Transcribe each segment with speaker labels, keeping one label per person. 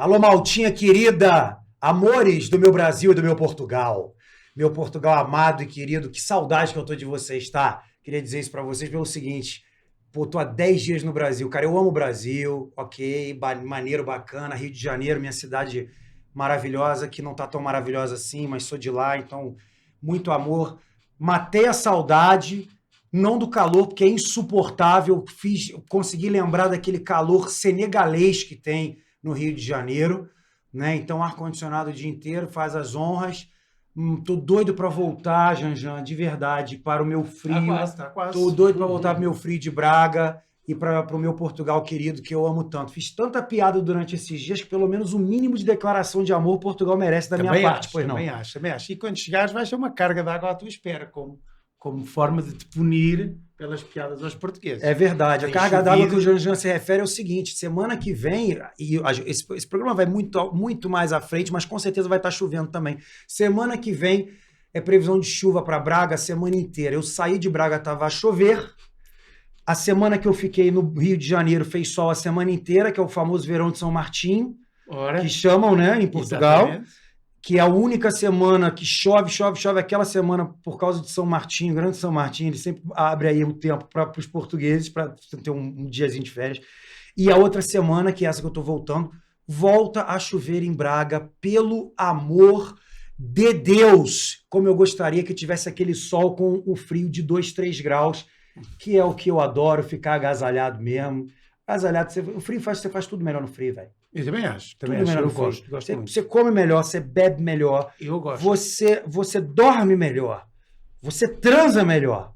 Speaker 1: Alô, Maltinha querida, amores do meu Brasil e do meu Portugal. Meu Portugal amado e querido, que saudade que eu tô de vocês, tá? Queria dizer isso pra vocês pelo seguinte, pô, tô há 10 dias no Brasil, cara, eu amo o Brasil, ok, maneiro, bacana, Rio de Janeiro, minha cidade maravilhosa, que não tá tão maravilhosa assim, mas sou de lá, então, muito amor. Matei a saudade, não do calor, porque é insuportável, consegui lembrar daquele calor senegalês que tem no Rio de Janeiro, né? Então, ar-condicionado o dia inteiro, faz as honras. Tô doido para voltar, Janjan, de verdade, para o meu frio.
Speaker 2: Tá quase.
Speaker 1: Tô doido para voltar para o meu frio de Braga e para o meu Portugal querido, que eu amo tanto. Fiz tanta piada durante esses dias que pelo menos o mínimo de declaração de amor Portugal merece da minha parte, pois não?
Speaker 2: Também acho. E quando chegares vai ser uma carga de água à tua espera, como forma de te punir pelas piadas aos portugueses.
Speaker 1: É verdade.
Speaker 2: Tem
Speaker 1: A carga
Speaker 2: chovido.
Speaker 1: d'água que o Janjan se refere é o seguinte, semana que vem, e esse programa vai muito mais à frente, mas com certeza vai estar chovendo também. Semana que vem é previsão de chuva para Braga a semana inteira. Eu saí de Braga, estava a chover. A semana que eu fiquei no Rio de Janeiro fez sol a semana inteira, que é o famoso verão de São Martinho,
Speaker 2: Ora,
Speaker 1: que chamam, né, em Portugal.
Speaker 2: exatamente.
Speaker 1: Que é a única semana que chove, aquela semana por causa de São Martinho, grande São Martinho, ele sempre abre aí o tempo para os portugueses, para ter um diazinho de férias. E a outra semana, que é essa que eu estou voltando, volta a chover em Braga, pelo amor de Deus! Como eu gostaria que tivesse aquele sol com o frio de 2, 3 graus, que é o que eu adoro, ficar agasalhado mesmo. Agasalhado, o frio você faz tudo melhor no frio, velho.
Speaker 2: Eu também acho.
Speaker 1: Eu
Speaker 2: gosto
Speaker 1: você,
Speaker 2: muito.
Speaker 1: você come melhor, você bebe melhor,
Speaker 2: Eu gosto.
Speaker 1: você dorme melhor, você transa melhor.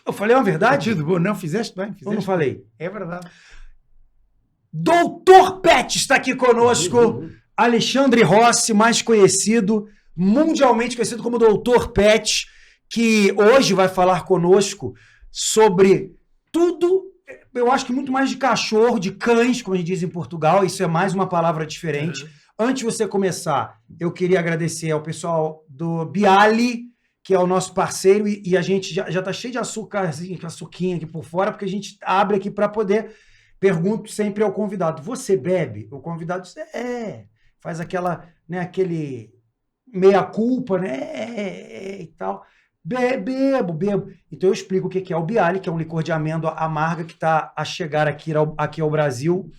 Speaker 1: Eu falei uma verdade?
Speaker 2: Tudo bom. Não, fizeste bem.
Speaker 1: Eu não falei.
Speaker 2: É verdade.
Speaker 1: Doutor Pet está aqui conosco. Alexandre Rossi, mais conhecido, mundialmente conhecido como Doutor Pet, que hoje vai falar conosco sobre tudo. Eu acho que muito mais de cachorro, de cães, como a gente diz em Portugal. Isso é mais uma palavra diferente. Antes de você começar, eu queria agradecer ao pessoal do Bialy, que é o nosso parceiro, e a gente já está cheio de açuquinha aqui por fora, porque a gente abre aqui para poder... Pergunto sempre ao convidado, você bebe? O convidado diz, faz aquele meia-culpa, né? E tal. Bebo. Então eu explico o que é o Bialy, que é um licor de amêndoa amarga que está a chegar aqui ao Brasil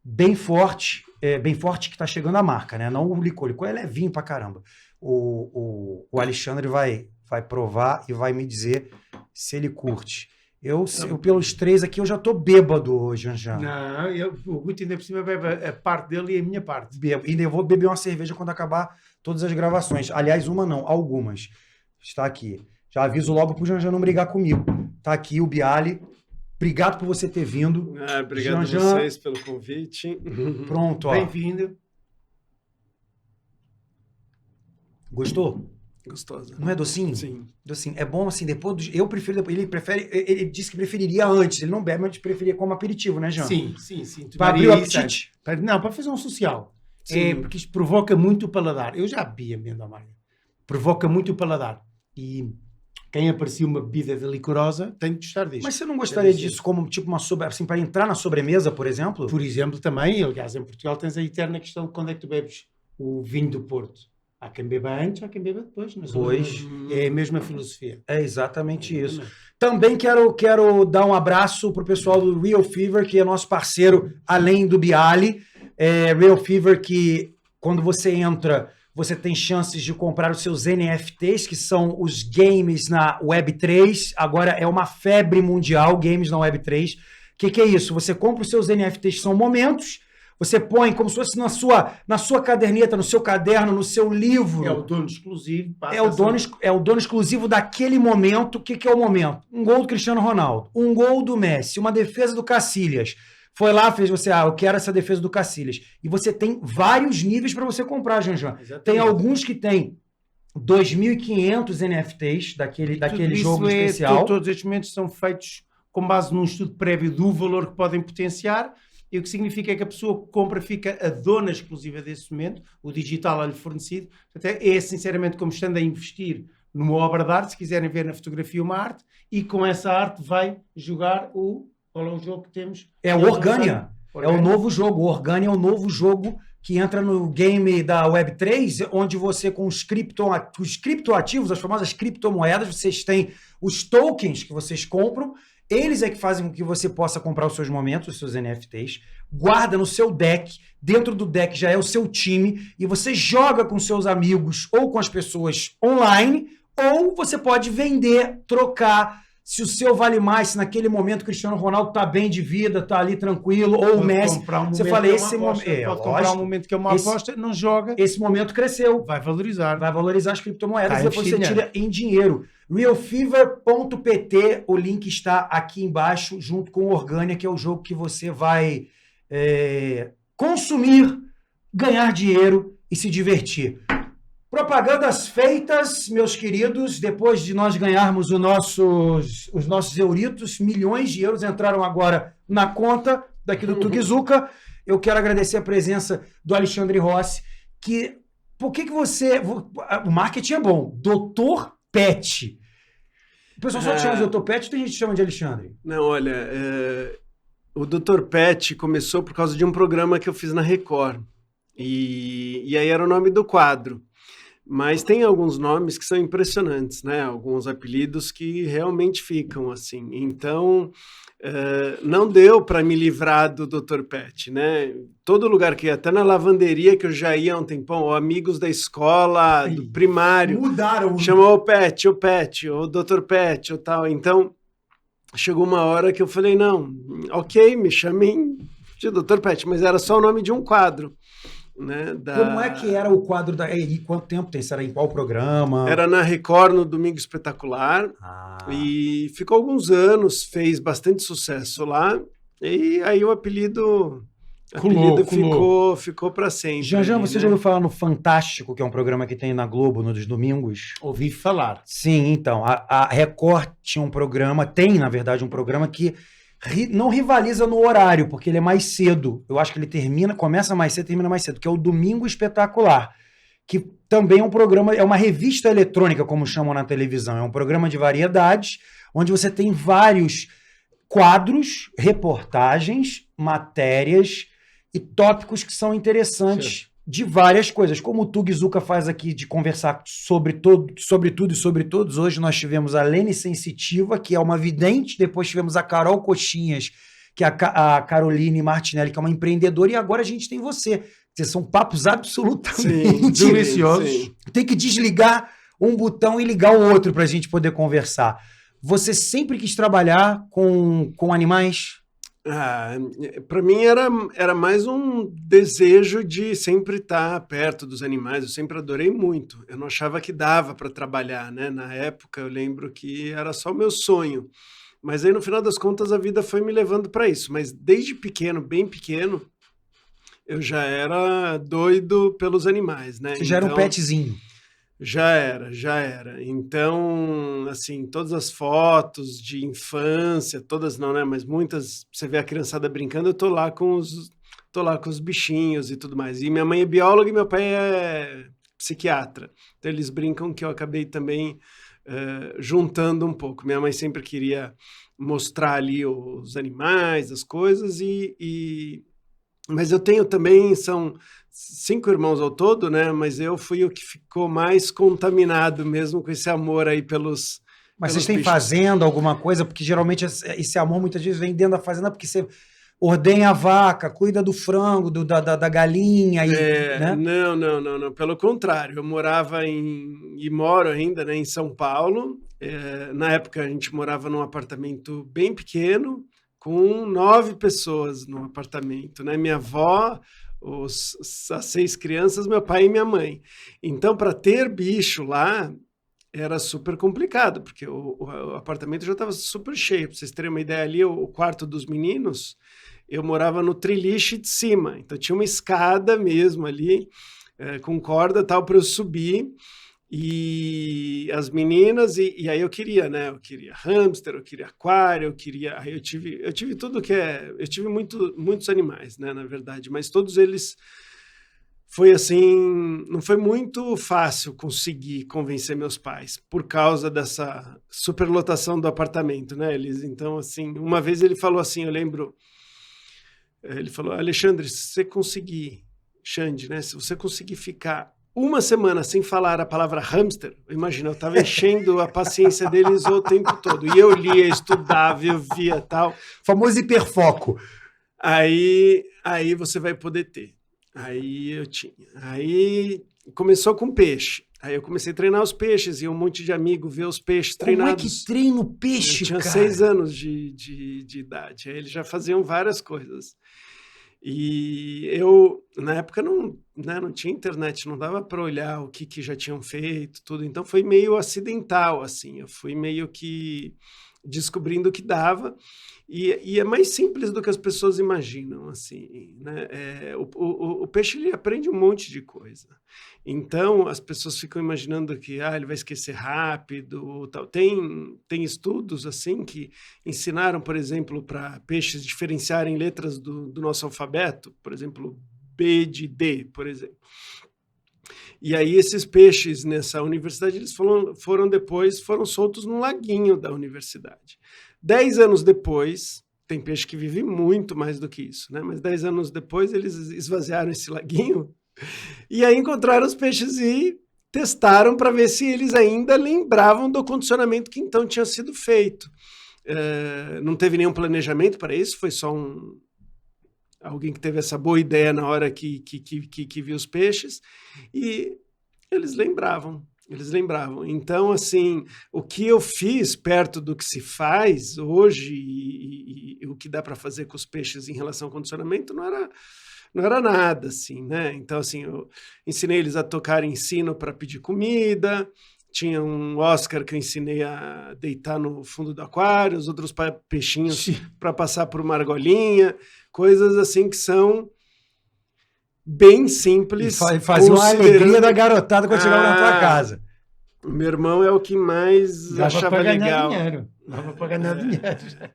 Speaker 1: bem forte que está chegando a marca, né? Não o licor. O licor é levinho pra caramba. O Alexandre vai provar e vai me dizer se ele curte. Eu, pelos 3 aqui, eu já tô bêbado, Janjan.
Speaker 2: Não, o Guto ainda por cima bebe a parte dele e a minha parte.
Speaker 1: Bebo. E eu vou beber uma cerveja quando acabar todas as gravações. Aliás, uma não, algumas. Está aqui. Já aviso logo pro Janjan não brigar comigo. Tá aqui o Bialy. Obrigado por você ter vindo.
Speaker 3: Obrigado
Speaker 1: Janjan,
Speaker 3: a vocês pelo convite.
Speaker 1: Pronto, ó.
Speaker 2: Bem-vindo.
Speaker 1: Gostou?
Speaker 3: Gostosa.
Speaker 1: Não é docinho?
Speaker 3: Sim.
Speaker 1: Docinho. É bom assim, eu prefiro depois. Ele disse que preferiria antes. Ele não bebe, mas preferia como aperitivo, né, Jean?
Speaker 2: Sim.
Speaker 1: Para abrir o apetite?
Speaker 2: Não, para fazer um social.
Speaker 3: Sim.
Speaker 2: Porque isto provoca muito o paladar. Eu já bebi amêndoa amarga. Provoca muito o paladar. E quem aprecia uma bebida de licorosa tem que gostar disto.
Speaker 1: Mas você não gostaria disso como tipo assim, para entrar na sobremesa, por exemplo?
Speaker 2: Por exemplo, também, aliás, em Portugal tens a eterna questão de quando é que tu bebes o vinho do Porto. Há quem beba antes, há quem beba depois.
Speaker 1: Pois.
Speaker 2: É a mesma filosofia.
Speaker 1: É exatamente isso. Também quero dar um abraço pro pessoal do Real Fever, que é nosso parceiro, além do Bialy. Real Fever, que quando você entra, você tem chances de comprar os seus NFTs, que são os games na Web3. Agora é uma febre mundial, games na Web3. O que é isso? Você compra os seus NFTs, que são momentos. Você põe como se fosse na sua caderneta, no seu caderno, no seu livro.
Speaker 2: É o dono exclusivo.
Speaker 1: É o dono exclusivo daquele momento. O que é o momento? Um gol do Cristiano Ronaldo, um gol do Messi, uma defesa do Cacilhas. Foi lá, fez você, eu quero essa defesa do Cacilhas. E você tem vários níveis para você comprar, Janjan. Tem alguns que tem 2.500 NFTs daquele jogo especial.
Speaker 2: Todos estes momentos são feitos com base num estudo prévio do valor que podem potenciar. E o que significa é que a pessoa que compra fica a dona exclusiva desse momento, o digital é-lhe fornecido. Portanto, é sinceramente como estando a investir numa obra de arte, se quiserem ver na fotografia uma arte, e com essa arte vai jogar qual é o jogo que temos?
Speaker 1: É o Organia. É o novo jogo. O Organia é o novo jogo que entra no game da Web3, onde você, com os criptoativos, as famosas criptomoedas, vocês têm os tokens que vocês compram, eles é que fazem com que você possa comprar os seus momentos, os seus NFTs, guarda no seu deck, dentro do deck já é o seu time, e você joga com seus amigos ou com as pessoas online, ou você pode vender, trocar. Se o seu vale mais, se naquele momento o Cristiano Ronaldo tá bem de vida, tá ali tranquilo, ou o Messi, você fala, esse momento...
Speaker 2: Pode comprar um momento que é uma aposta, não joga.
Speaker 1: Esse momento cresceu.
Speaker 2: Vai valorizar.
Speaker 1: Vai valorizar as criptomoedas e depois você tira em dinheiro. Realfever.pt, o link está aqui embaixo, junto com o Organia, que é o jogo que você vai consumir, ganhar dinheiro e se divertir. Propagandas feitas, meus queridos, depois de nós ganharmos os nossos euritos, milhões de euros entraram agora na conta daqui do Tugizuka. Eu quero agradecer a presença do Alexandre Rossi, que... Por que você... O marketing é bom. Doutor Pet. O pessoal só te chama de Doutor Pet ou tem gente que chama de Alexandre?
Speaker 3: Não, olha, o Doutor Pet começou por causa de um programa que eu fiz na Record. E aí era o nome do quadro. Mas tem alguns nomes que são impressionantes, né? Alguns apelidos que realmente ficam assim. Então, não deu para me livrar do Dr. Pet, né? Todo lugar que ia, até na lavanderia que eu já ia há um tempão, ou amigos da escola, do primário,
Speaker 1: mudaram.
Speaker 3: Chamou o Pet, o Dr. Pet, ou tal. Então, chegou uma hora que eu falei, não, ok, me chamem de Dr. Pet, mas era só o nome de um quadro. Né,
Speaker 1: Como é que era o quadro e quanto tempo tem? Será em qual programa?
Speaker 3: Era na Record, no Domingo Espetacular. E ficou alguns anos, fez bastante sucesso lá. E aí o apelido ficou para sempre.
Speaker 1: Janjan, você já ouviu falar no Fantástico, que é um programa que tem na Globo, nos domingos?
Speaker 2: Ouvi falar.
Speaker 1: Sim, então. A Record tinha um programa, tem, na verdade, um programa que não rivaliza no horário, porque ele é mais cedo. Eu acho que ele começa mais cedo, termina mais cedo, que é o Domingo Espetacular, que também é um programa, é uma revista eletrônica, como chamam na televisão. É um programa de variedades, onde você tem vários quadros, reportagens, matérias e tópicos que são interessantes de várias coisas, como o Tugizuka faz aqui, de conversar sobre tudo e sobre todos. Hoje nós tivemos a Lene Sensitiva, que é uma vidente, depois tivemos a Carol Coxinhas, que é a Caroline Martinelli, que é uma empreendedora, e agora a gente tem você. São papos absolutamente
Speaker 2: deliciosos.
Speaker 3: Sim.
Speaker 1: Tem que desligar um botão e ligar o outro para a gente poder conversar. Você sempre quis trabalhar com animais?
Speaker 3: Para mim era mais um desejo de sempre estar perto dos animais. Eu sempre adorei muito. Eu não achava que dava para trabalhar, né? Na época eu lembro que era só o meu sonho. Mas aí no final das contas a vida foi me levando para isso. Mas desde pequeno, bem pequeno, eu já era doido pelos animais, né?
Speaker 1: Você já era um petzinho.
Speaker 3: Já era. Então, assim, todas as fotos de infância, todas não, né? Mas muitas, você vê a criançada brincando, eu tô lá com os bichinhos e tudo mais. E minha mãe é bióloga e meu pai é psiquiatra. Então eles brincam que eu acabei também juntando um pouco. Minha mãe sempre queria mostrar ali os animais, as coisas, mas eu tenho também, são 5 irmãos ao todo, né? Mas eu fui o que ficou mais contaminado mesmo com esse amor aí pelos...
Speaker 1: Mas vocês têm fazenda, alguma coisa? Porque geralmente esse amor muitas vezes vem dentro da fazenda porque você ordenha a vaca, cuida do frango, da galinha. Né?
Speaker 3: Não. Pelo contrário, eu morava e moro ainda, né, em São Paulo. Na época a gente morava num apartamento bem pequeno, com 9 pessoas no apartamento, né? Minha avó, as 6 crianças, meu pai e minha mãe. Então, para ter bicho lá, era super complicado, porque o apartamento já estava super cheio. Para vocês terem uma ideia, ali, o quarto dos meninos, eu morava no triliche de cima. Então, tinha uma escada mesmo ali, com corda e tal, para eu subir. E as meninas, e aí eu queria, né? Eu queria hamster, eu queria aquário, aí eu tive tudo que eu tive muitos animais, né? Na verdade, mas todos eles foi assim, não foi muito fácil conseguir convencer meus pais por causa dessa superlotação do apartamento, né? Então, assim, uma vez ele falou assim, eu lembro, ele falou, Alexandre, se você conseguir Xande, né? Se você conseguir ficar uma semana sem falar a palavra hamster, imagina, eu estava enchendo a paciência deles o tempo todo. E eu lia, estudava, eu via tal.
Speaker 1: Famoso hiperfoco.
Speaker 3: Aí você vai poder ter. Aí eu tinha. Aí começou com peixe. Aí eu comecei a treinar os peixes, e um monte de amigo ver os peixes treinados.
Speaker 1: Como é que treina o peixe,
Speaker 3: eu tinha
Speaker 1: cara?
Speaker 3: 6 anos de idade. Aí eles já faziam várias coisas. E eu, na época, não tinha internet, não dava para olhar o que já tinham feito, tudo. Então foi meio acidental, assim. Eu fui meio que descobrindo o que dava. E é mais simples do que as pessoas imaginam, assim, né? O peixe, ele aprende um monte de coisa. Então, as pessoas ficam imaginando que ele vai esquecer rápido, tal. Tem estudos, assim, que ensinaram, por exemplo, para peixes diferenciarem letras do nosso alfabeto, por exemplo, B de D, por exemplo. E aí esses peixes nessa universidade, eles foram soltos num laguinho da universidade. 10 anos depois, tem peixe que vive muito mais do que isso, né? Mas 10 anos depois eles esvaziaram esse laguinho e aí encontraram os peixes e testaram para ver se eles ainda lembravam do condicionamento que então tinha sido feito. Não teve nenhum planejamento para isso, foi só alguém que teve essa boa ideia na hora que viu os peixes, e eles lembravam. Então, assim, o que eu fiz perto do que se faz hoje e o que dá para fazer com os peixes em relação ao condicionamento não era nada, assim, né? Então, assim, eu ensinei eles a tocarem sino para pedir comida, tinha um Oscar que eu ensinei a deitar no fundo do aquário, os outros peixinhos para passar por uma argolinha, coisas assim que são bem simples.
Speaker 1: E fazia uma alegria da garotada quando chegava na tua casa.
Speaker 3: O meu irmão é o que mais achava legal.
Speaker 2: Dava para ganhar dinheiro.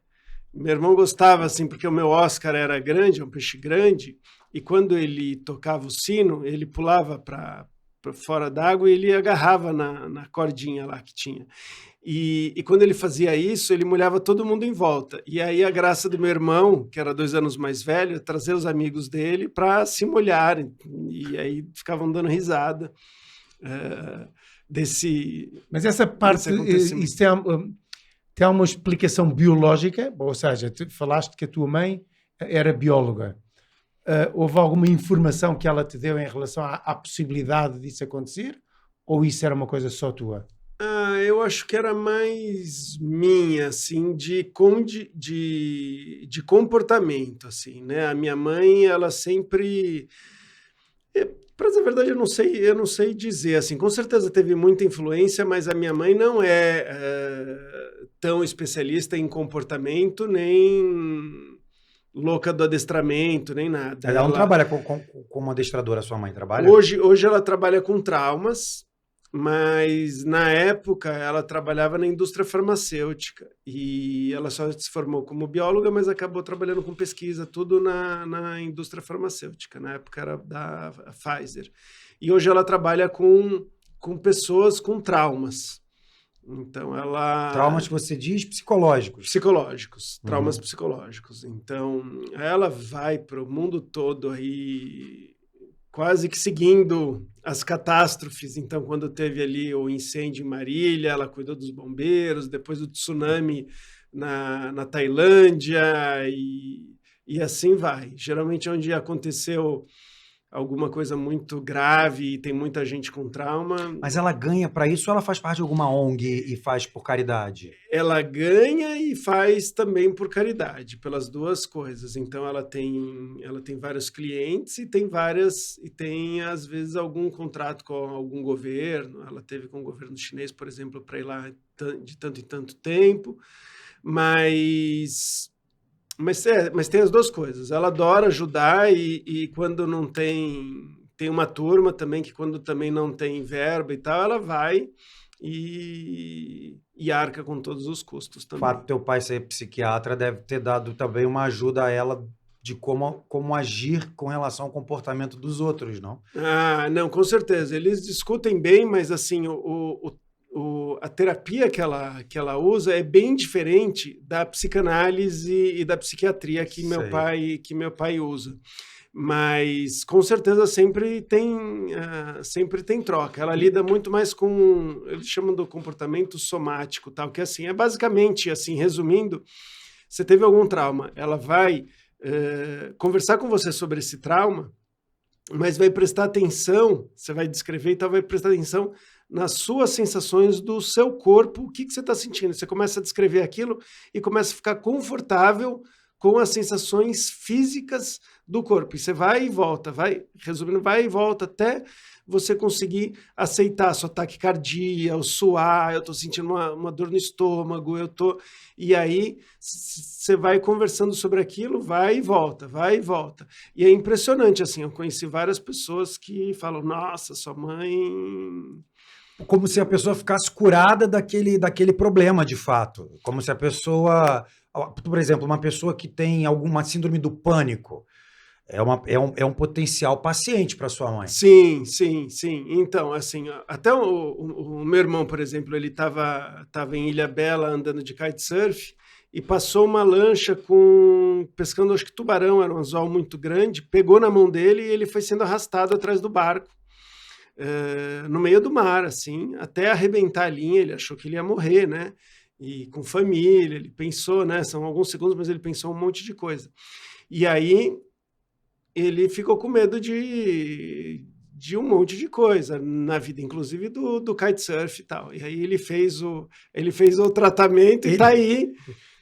Speaker 3: Meu irmão gostava, assim, porque o meu Oscar era grande, é um peixe grande, e quando ele tocava o sino, ele pulava para fora d'água e ele agarrava na cordinha lá que tinha. E quando ele fazia isso, ele molhava todo mundo em volta. E aí a graça do meu irmão, que era 2 anos mais velho, é trazer os amigos dele para se molharem. E aí ficavam dando risada desse.
Speaker 2: Mas essa parte, isso tem uma explicação biológica? Ou seja, tu falaste que a tua mãe era bióloga. Houve alguma informação que ela te deu em relação à possibilidade disso acontecer? Ou isso era uma coisa só tua?
Speaker 3: Eu acho que era mais minha, assim, de comportamento, assim, né? A minha mãe, ela sempre... Para dizer a verdade, eu não sei dizer, assim, com certeza teve muita influência, mas a minha mãe não é tão especialista em comportamento, nem louca do adestramento, nem nada.
Speaker 1: Ela não trabalha como adestradora, sua mãe trabalha?
Speaker 3: Hoje ela trabalha com traumas, mas na época ela trabalhava na indústria farmacêutica e ela só se formou como bióloga, mas acabou trabalhando com pesquisa, tudo na indústria farmacêutica. Na época era da Pfizer. E hoje ela trabalha com pessoas com traumas. Então ela...
Speaker 1: Traumas que você diz psicológicos.
Speaker 3: Psicológicos, traumas psicológicos. Então ela vai para o mundo todo aí, quase que seguindo as catástrofes. Então, quando teve ali o incêndio em Marília, ela cuidou dos bombeiros, depois do tsunami na Tailândia, e assim vai. Geralmente, onde aconteceu alguma coisa muito grave e tem muita gente com trauma...
Speaker 1: Mas ela ganha para isso ou ela faz parte de alguma ONG e faz por caridade?
Speaker 3: Ela ganha e faz também por caridade, pelas duas coisas. Então ela tem vários clientes e tem às vezes algum contrato com algum governo. Ela teve com o governo chinês, por exemplo, para ir lá de tanto em tanto tempo. Mas tem as duas coisas. Ela adora ajudar e quando não tem uma turma também, que quando também não tem verba e tal, ela vai e arca com todos os custos também.
Speaker 1: O fato do teu pai ser psiquiatra deve ter dado também uma ajuda a ela de como agir com relação ao comportamento dos outros, não?
Speaker 3: Não, com certeza. Eles discutem bem, mas assim, a terapia que ela usa é bem diferente da psicanálise e da psiquiatria que meu pai usa. Mas, com certeza, sempre tem troca. Ela lida muito mais com, eles chamam do comportamento somático, tal, que assim, é basicamente, assim, resumindo, você teve algum trauma, ela vai conversar com você sobre esse trauma, mas vai prestar atenção, você vai descrever e tal, vai prestar atenção nas suas sensações do seu corpo, o que você está sentindo. Você começa a descrever aquilo e começa a ficar confortável com as sensações físicas do corpo. E você vai e volta, resumindo, vai e volta até você conseguir aceitar a sua taquicardia, o suar, eu estou sentindo uma dor no estômago, E aí você vai conversando sobre aquilo, vai e volta, vai e volta. E é impressionante, assim, eu conheci várias pessoas que falam, nossa, sua mãe...
Speaker 1: Como se a pessoa ficasse curada daquele problema, de fato. Como se a pessoa... Por exemplo, uma pessoa que tem alguma síndrome do pânico, é um potencial paciente para sua mãe.
Speaker 3: Sim. Então, assim, até o meu irmão, por exemplo, ele estava em Ilhabela andando de kitesurf e passou uma lancha pescando, acho que tubarão, era um anzol muito grande, pegou na mão dele e ele foi sendo arrastado atrás do barco, no meio do mar, assim, até arrebentar a linha. Ele achou que ele ia morrer, né? E com família, ele pensou, né? São alguns segundos, mas ele pensou um monte de coisa. E aí ele ficou com medo de um monte de coisa na vida, inclusive do kitesurf e tal. E aí ele fez o tratamento e tá aí.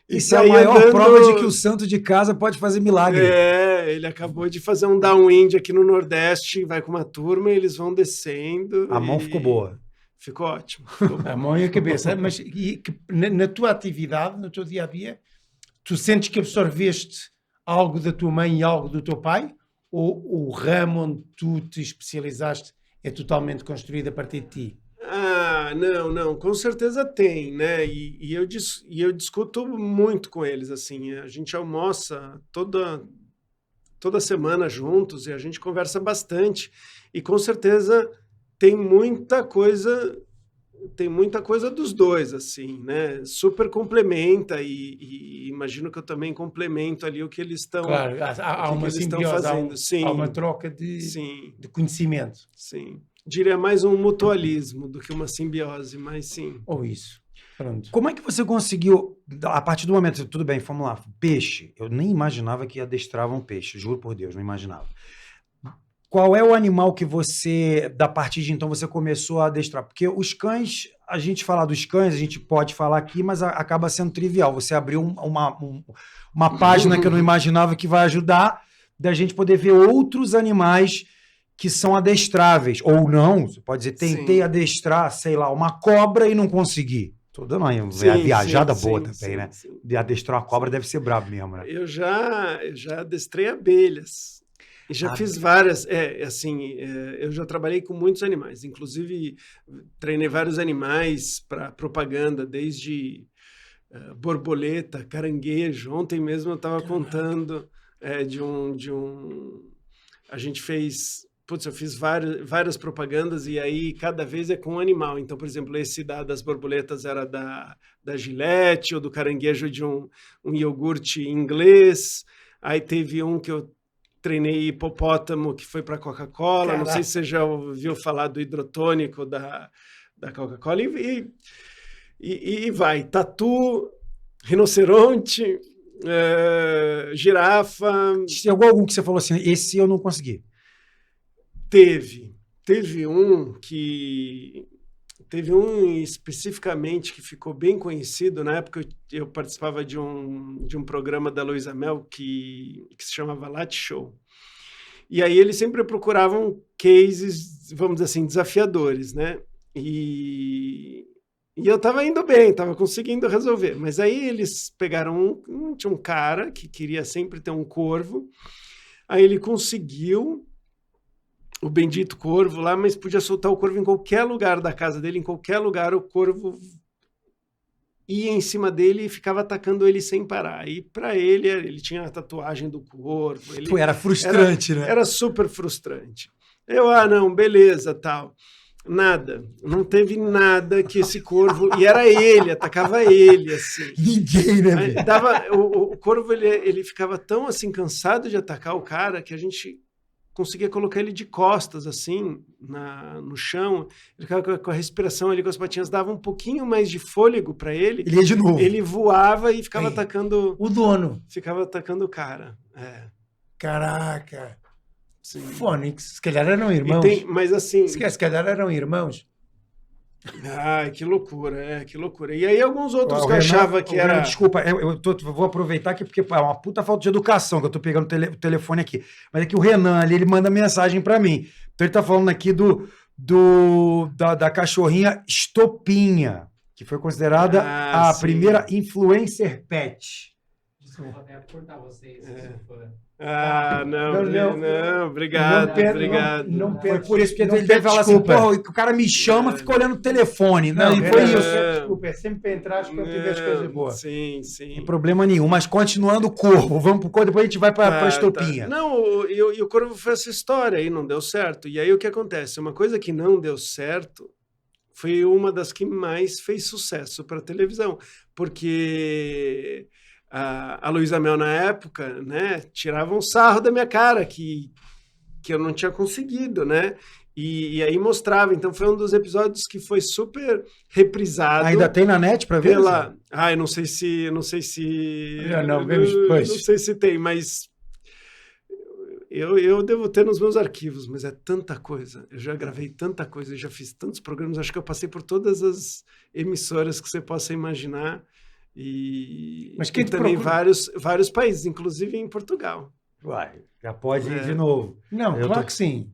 Speaker 1: Isso é a maior prova de que o santo de casa pode fazer milagre.
Speaker 3: Ele acabou de fazer um downwind aqui no Nordeste, vai com uma turma e eles vão descendo.
Speaker 1: A mão ficou boa.
Speaker 3: Ficou ótimo.
Speaker 2: A mão e a cabeça. Mas na tua atividade, no teu dia-a-dia, tu sentes que absorveste algo da tua mãe e algo do teu pai? Ou o ramo onde tu te especializaste é totalmente construído a partir de ti?
Speaker 3: Não, com certeza tem, né? E eu discuto muito com eles, assim. A gente almoça toda semana juntos e a gente conversa bastante. E com certeza tem muita coisa dos dois, assim, né? Super complementa e imagino que eu também complemento ali o que eles estão
Speaker 2: fazendo. Claro, há uma simbiose, há uma troca de conhecimento.
Speaker 3: Sim. Diria mais um mutualismo do que uma simbiose, mas sim.
Speaker 2: Ou isso. Pronto.
Speaker 1: Como é que você conseguiu, a partir do momento, tudo bem, vamos lá, peixe, eu nem imaginava que adestrava um peixe, juro por Deus, não imaginava. Qual é o animal que você, da partir de então, você começou a adestrar? Porque os cães, a gente falar dos cães, a gente pode falar aqui, mas acaba sendo trivial. Você abriu uma página que eu não imaginava que vai ajudar da gente poder ver outros animais que são adestráveis. Ou não, você pode dizer, tentei adestrar, sei lá, uma cobra e não consegui. Tô dando uma viajada boa também, né? De adestrar uma cobra deve ser brabo mesmo, né?
Speaker 3: Eu já adestrei abelhas. E já fiz várias, eu já trabalhei com muitos animais, inclusive treinei vários animais para propaganda, desde borboleta, caranguejo. Ontem mesmo eu estava contando a gente fez, eu fiz várias propagandas e aí cada vez é com um animal. Então, por exemplo, esse das borboletas era da Gillette, ou do caranguejo de um iogurte inglês. Aí teve um que eu treinei hipopótamo, que foi para Coca-Cola. Caraca. Não sei se você já ouviu falar do hidrotônico da Coca-Cola. E vai. Tatu, rinoceronte, girafa.
Speaker 1: Chegou algum que você falou assim, esse eu não consegui?
Speaker 3: Teve um especificamente que ficou bem conhecido. Na época eu participava de um programa da Luísa Mel que se chamava Latte Show. E aí eles sempre procuravam cases, vamos dizer assim, desafiadores, né? E eu estava indo bem, estava conseguindo resolver. Mas aí eles pegaram tinha um cara que queria sempre ter um corvo. Aí ele conseguiu o bendito corvo lá, mas podia soltar o corvo em qualquer lugar da casa dele, em qualquer lugar o corvo ia em cima dele e ficava atacando ele sem parar. E para ele tinha a tatuagem do corvo.
Speaker 1: Era frustrante, né?
Speaker 3: Era super frustrante. Não, beleza, tal. Nada. Não teve nada que esse corvo... E era ele, atacava ele, assim.
Speaker 1: Ninguém, né?
Speaker 3: O corvo, ele ficava tão, assim, cansado de atacar o cara que a gente conseguia colocar ele de costas, assim, no chão. Ele ficava com a respiração ali, com as patinhas, dava um pouquinho mais de fôlego para ele.
Speaker 1: Ele ia de novo.
Speaker 3: Ele voava e ficava
Speaker 2: Aí,
Speaker 3: atacando...
Speaker 2: o dono.
Speaker 3: Ficava atacando o cara.
Speaker 2: Caraca.
Speaker 3: Sim.
Speaker 2: Fônix, se calhar eram irmãos.
Speaker 3: Mas assim...
Speaker 2: Se calhar eram irmãos.
Speaker 3: Ai, que loucura, que loucura. E aí alguns outros que eu
Speaker 1: Renan,
Speaker 3: achava que era...
Speaker 1: Desculpa, vou aproveitar aqui porque é uma puta falta de educação que eu tô pegando o telefone aqui. Mas é que o Renan ali, ele manda mensagem para mim. Então ele tá falando aqui da cachorrinha Estopinha, que foi considerada a
Speaker 3: sim.
Speaker 1: primeira influencer pet.
Speaker 4: Desculpa até cortar vocês.
Speaker 3: Não, obrigado, obrigado.
Speaker 1: Foi por isso que
Speaker 2: não
Speaker 1: ele deve falar assim,
Speaker 2: desculpa.
Speaker 1: porra, o cara me chama, fica olhando o telefone. Não,
Speaker 2: Não,
Speaker 1: e foi
Speaker 2: Renan,
Speaker 1: isso.
Speaker 2: Desculpa, é sempre para entrar quando tiver as coisas boas.
Speaker 3: Sim.
Speaker 1: Não tem problema nenhum, mas continuando o Corvo, vamos pro Corvo, depois a gente vai pra Estopinha.
Speaker 3: Tá. Não, e o Corvo foi essa história aí, não deu certo. E aí o que acontece? Uma coisa que não deu certo foi uma das que mais fez sucesso para televisão, porque a Luísa Mel na época, né, tirava um sarro da minha cara que eu não tinha conseguido, né? E aí mostrava. Então foi um dos episódios que foi super reprisado.
Speaker 1: Ainda tem na net para ver?
Speaker 3: Eu não sei se
Speaker 2: Não, vemos depois.
Speaker 3: Não sei se tem, mas eu devo ter nos meus arquivos, mas é tanta coisa. Eu já gravei tanta coisa, eu já fiz tantos programas, acho que eu passei por todas as emissoras que você possa imaginar.
Speaker 2: Mas quem
Speaker 3: e também vários países, inclusive em Portugal.
Speaker 1: Uai, já pode ir de novo.
Speaker 2: Não, claro que sim.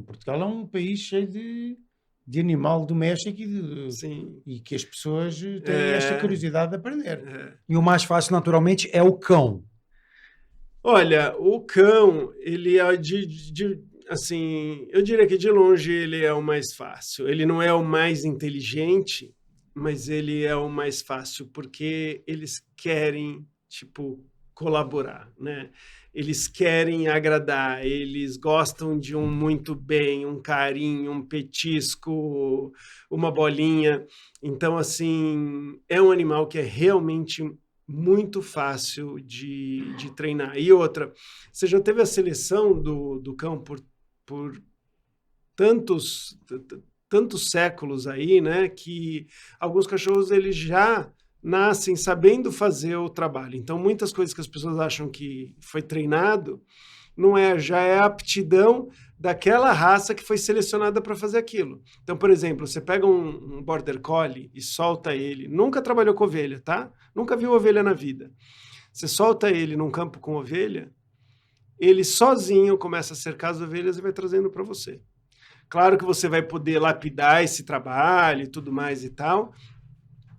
Speaker 2: Portugal é um país cheio de animal doméstico e que as pessoas têm esta curiosidade de aprender.
Speaker 1: E o mais fácil, naturalmente, é o cão.
Speaker 3: Olha, o cão, ele é assim, eu diria que de longe ele é o mais fácil. Ele não é o mais inteligente, mas ele é o mais fácil, porque eles querem, colaborar, né? Eles querem agradar, eles gostam de um muito bem, um carinho, um petisco, uma bolinha. Então, assim, é um animal que é realmente muito fácil de treinar. E outra, você já teve a seleção do cão por tantos séculos aí, né, que alguns cachorros eles já nascem sabendo fazer o trabalho. Então, muitas coisas que as pessoas acham que foi treinado, não é, já é a aptidão daquela raça que foi selecionada para fazer aquilo. Então, por exemplo, você pega um Border Collie e solta ele, nunca trabalhou com ovelha, tá? Nunca viu ovelha na vida. Você solta ele num campo com ovelha, ele sozinho começa a cercar as ovelhas e vai trazendo para você. Claro que você vai poder lapidar esse trabalho e tudo mais e tal,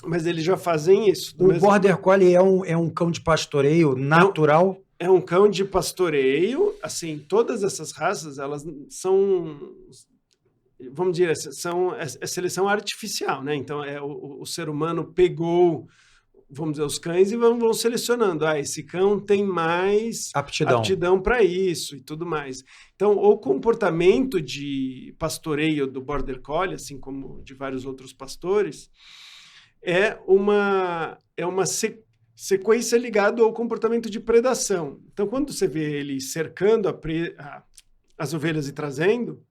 Speaker 3: mas eles já fazem isso.
Speaker 1: O Border Collie é um cão de pastoreio natural?
Speaker 3: É um cão de pastoreio. Assim, todas essas raças, elas são, vamos dizer, são seleção artificial, né? Então, o ser humano pegou, vamos dizer, os cães e vão selecionando. Esse cão tem mais aptidão para isso e tudo mais. Então, o comportamento de pastoreio do Border Collie, assim como de vários outros pastores, é uma sequência ligada ao comportamento de predação. Então, quando você vê ele cercando as ovelhas e trazendo,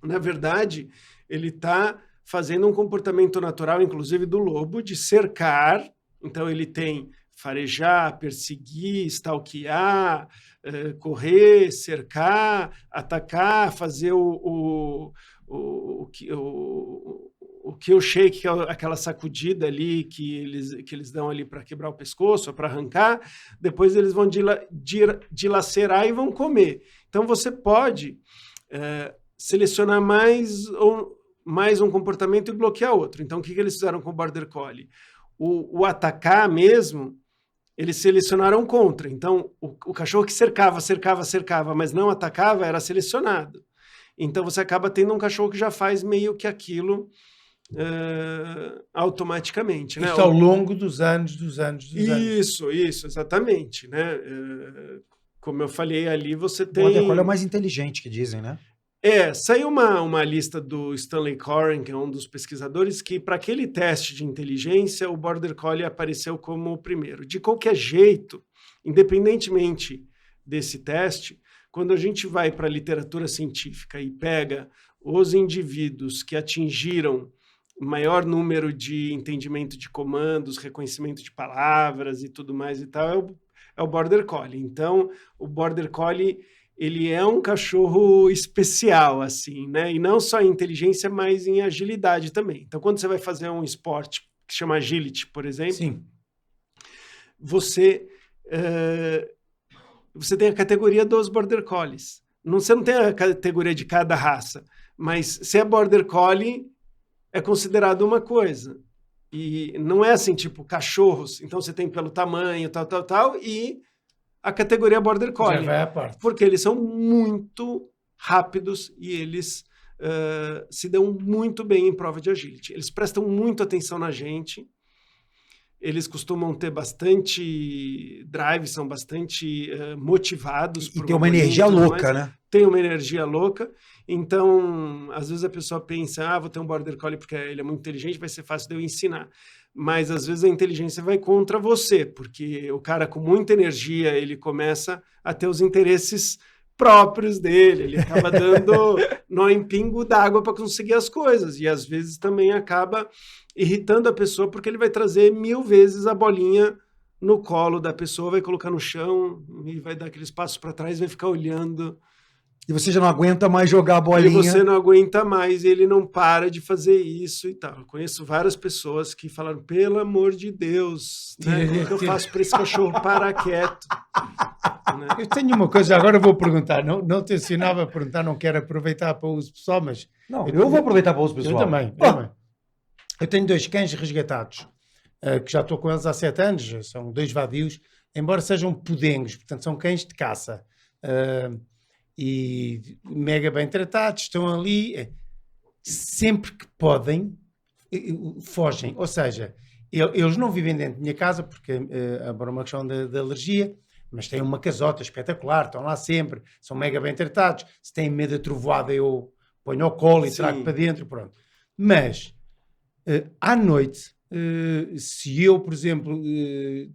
Speaker 3: na verdade, ele está fazendo um comportamento natural, inclusive do lobo, de cercar. Então, ele tem farejar, perseguir, stalkear, correr, cercar, atacar, fazer o kill shake, que é aquela sacudida ali que eles dão ali para quebrar o pescoço, para arrancar. Depois eles vão dilacerar e vão comer. Então, você pode selecionar mais um comportamento e bloquear outro. Então, o que eles fizeram com o Border Collie? O atacar mesmo, eles selecionaram contra. Então, o cachorro que cercava, mas não atacava, era selecionado. Então, você acaba tendo um cachorro que já faz meio que aquilo automaticamente.
Speaker 2: Isso
Speaker 3: né?
Speaker 2: ao longo dos anos.
Speaker 3: Isso, exatamente. Né? Como eu falei ali, você tem...
Speaker 1: O Border Collie é o mais inteligente que dizem, né?
Speaker 3: Saiu uma lista do Stanley Coren, que é um dos pesquisadores, que para aquele teste de inteligência, o Border Collie apareceu como o primeiro. De qualquer jeito, independentemente desse teste, quando a gente vai para a literatura científica e pega os indivíduos que atingiram maior número de entendimento de comandos, reconhecimento de palavras e tudo mais e tal, é o Border Collie. Então, o Border Collie, ele é um cachorro especial, assim, né? E não só em inteligência, mas em agilidade também. Então, quando você vai fazer um esporte que chama agility, por exemplo,
Speaker 1: Sim.
Speaker 3: você tem a categoria dos Border Collies. Você não tem a categoria de cada raça, mas se é Border Collie, é considerado uma coisa. E não é assim, tipo, cachorros. Então você tem pelo tamanho, tal, e a categoria Border Collie.
Speaker 2: Já vai à parte.
Speaker 3: Porque eles são muito rápidos e eles se dão muito bem em prova de agility. Eles prestam muito atenção na gente. Eles costumam ter bastante drive, são bastante motivados.
Speaker 1: E tem uma energia louca, né?
Speaker 3: Tem uma energia louca. Então, às vezes a pessoa pensa, vou ter um Border Collie porque ele é muito inteligente, vai ser fácil de eu ensinar. Mas, às vezes, a inteligência vai contra você, porque o cara com muita energia, ele começa a ter os interesses próprios dele, ele acaba dando nó em pingo d'água para conseguir as coisas, e às vezes também acaba irritando a pessoa, porque ele vai trazer 1000 vezes a bolinha no colo da pessoa, vai colocar no chão e vai dar aqueles passos para trás, vai ficar olhando.
Speaker 1: E você já não aguenta mais jogar a bolinha.
Speaker 3: E você não aguenta mais, e ele não para de fazer isso e tal. Eu conheço várias pessoas que falaram, pelo amor de Deus, né? Como que eu faço para esse cachorro parar quieto? Né?
Speaker 2: Eu tenho uma coisa, agora vou perguntar, não te ensinava a perguntar, não quero aproveitar para uso pessoal, mas...
Speaker 1: Não, eu vou aproveitar para o uso pessoal.
Speaker 2: Eu também. Eu tenho 2 cães resgatados, que já estou com eles há 7 anos, são 2 vadios, embora sejam pudengos, portanto são cães de caça. E mega bem tratados, estão ali, sempre que podem, fogem. Ou seja, eles não vivem dentro da minha casa, porque por uma questão de alergia, mas têm uma casota espetacular, estão lá sempre, são mega bem tratados. Se têm medo da trovoada, eu ponho ao colo e trago para dentro, pronto. Mas, à noite, se eu, por exemplo,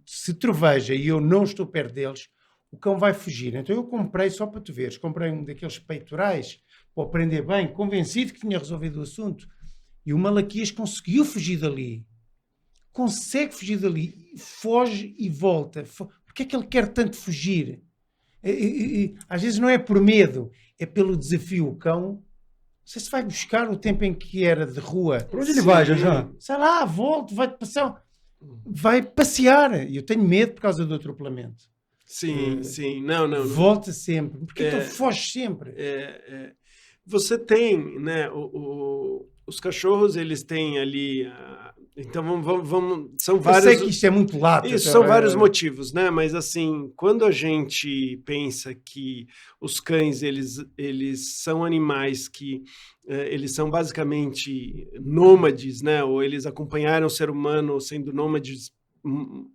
Speaker 2: se troveja e eu não estou perto deles, o cão vai fugir. Então eu comprei, só para tu veres, comprei um daqueles peitorais para aprender bem, convencido que tinha resolvido o assunto. E o Malaquias conseguiu fugir dali. Consegue fugir dali. Foge e volta. Porquê é que ele quer tanto fugir? Às vezes não é por medo, é pelo desafio. O cão, não sei se vai buscar o tempo em que era de rua.
Speaker 1: Para onde ele vai, já?
Speaker 2: Sei lá, volta, vai passear. Vai passear. E eu tenho medo por causa do atropelamento.
Speaker 3: Sim, não.
Speaker 2: Volta sempre. Porque tu foges sempre.
Speaker 3: Você tem, né, os cachorros, eles têm ali... Então, vamos são vários...
Speaker 2: Eu sei que isto é muito lato.
Speaker 3: Isso, são vários motivos, né? Mas, assim, quando a gente pensa que os cães, eles são animais que... eles são basicamente nômades, né? Ou eles acompanharam o ser humano sendo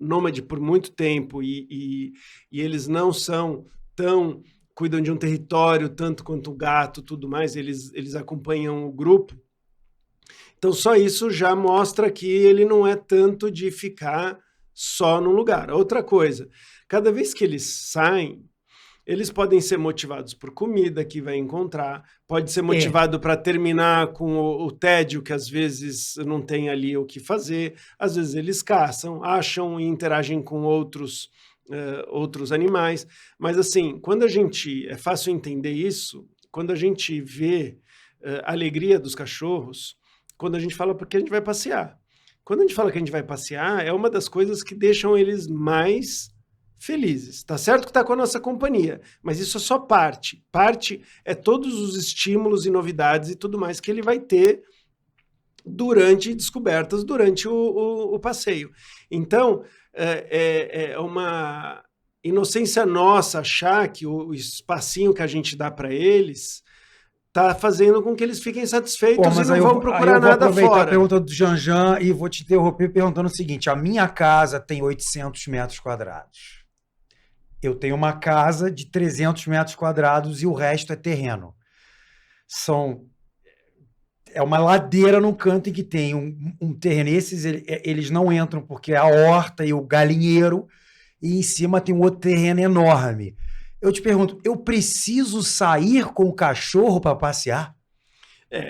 Speaker 3: nômade por muito tempo e eles não são tão... cuidam de um território tanto quanto o gato, tudo mais, eles acompanham o grupo. Então, só isso já mostra que ele não é tanto de ficar só num lugar. Outra coisa, cada vez que eles saem, eles podem ser motivados por comida que vai encontrar, pode ser motivado para terminar com o tédio, que às vezes não tem ali o que fazer, às vezes eles caçam, acham e interagem com outros animais. Mas, assim, quando a gente... É fácil entender isso, quando a gente vê a alegria dos cachorros, quando a gente fala porque a gente vai passear. Quando a gente fala que a gente vai passear, é uma das coisas que deixam eles mais felizes. Tá certo que está com a nossa companhia, mas isso é só parte. Parte é todos os estímulos e novidades e tudo mais que ele vai ter descobertas durante o passeio. Então, é uma inocência nossa achar que o espacinho que a gente dá para eles tá fazendo com que eles fiquem satisfeitos e não vão procurar nada fora. Eu vou aproveitar
Speaker 1: a pergunta do Janjan e vou te interromper perguntando o seguinte: a minha casa tem 800 metros quadrados. Eu tenho uma casa de 300 metros quadrados e o resto é terreno. É uma ladeira no canto em que tem um terreno. Esses eles não entram porque é a horta e o galinheiro, e em cima tem um outro terreno enorme. eu te pergunto, eu preciso sair com o cachorro para passear?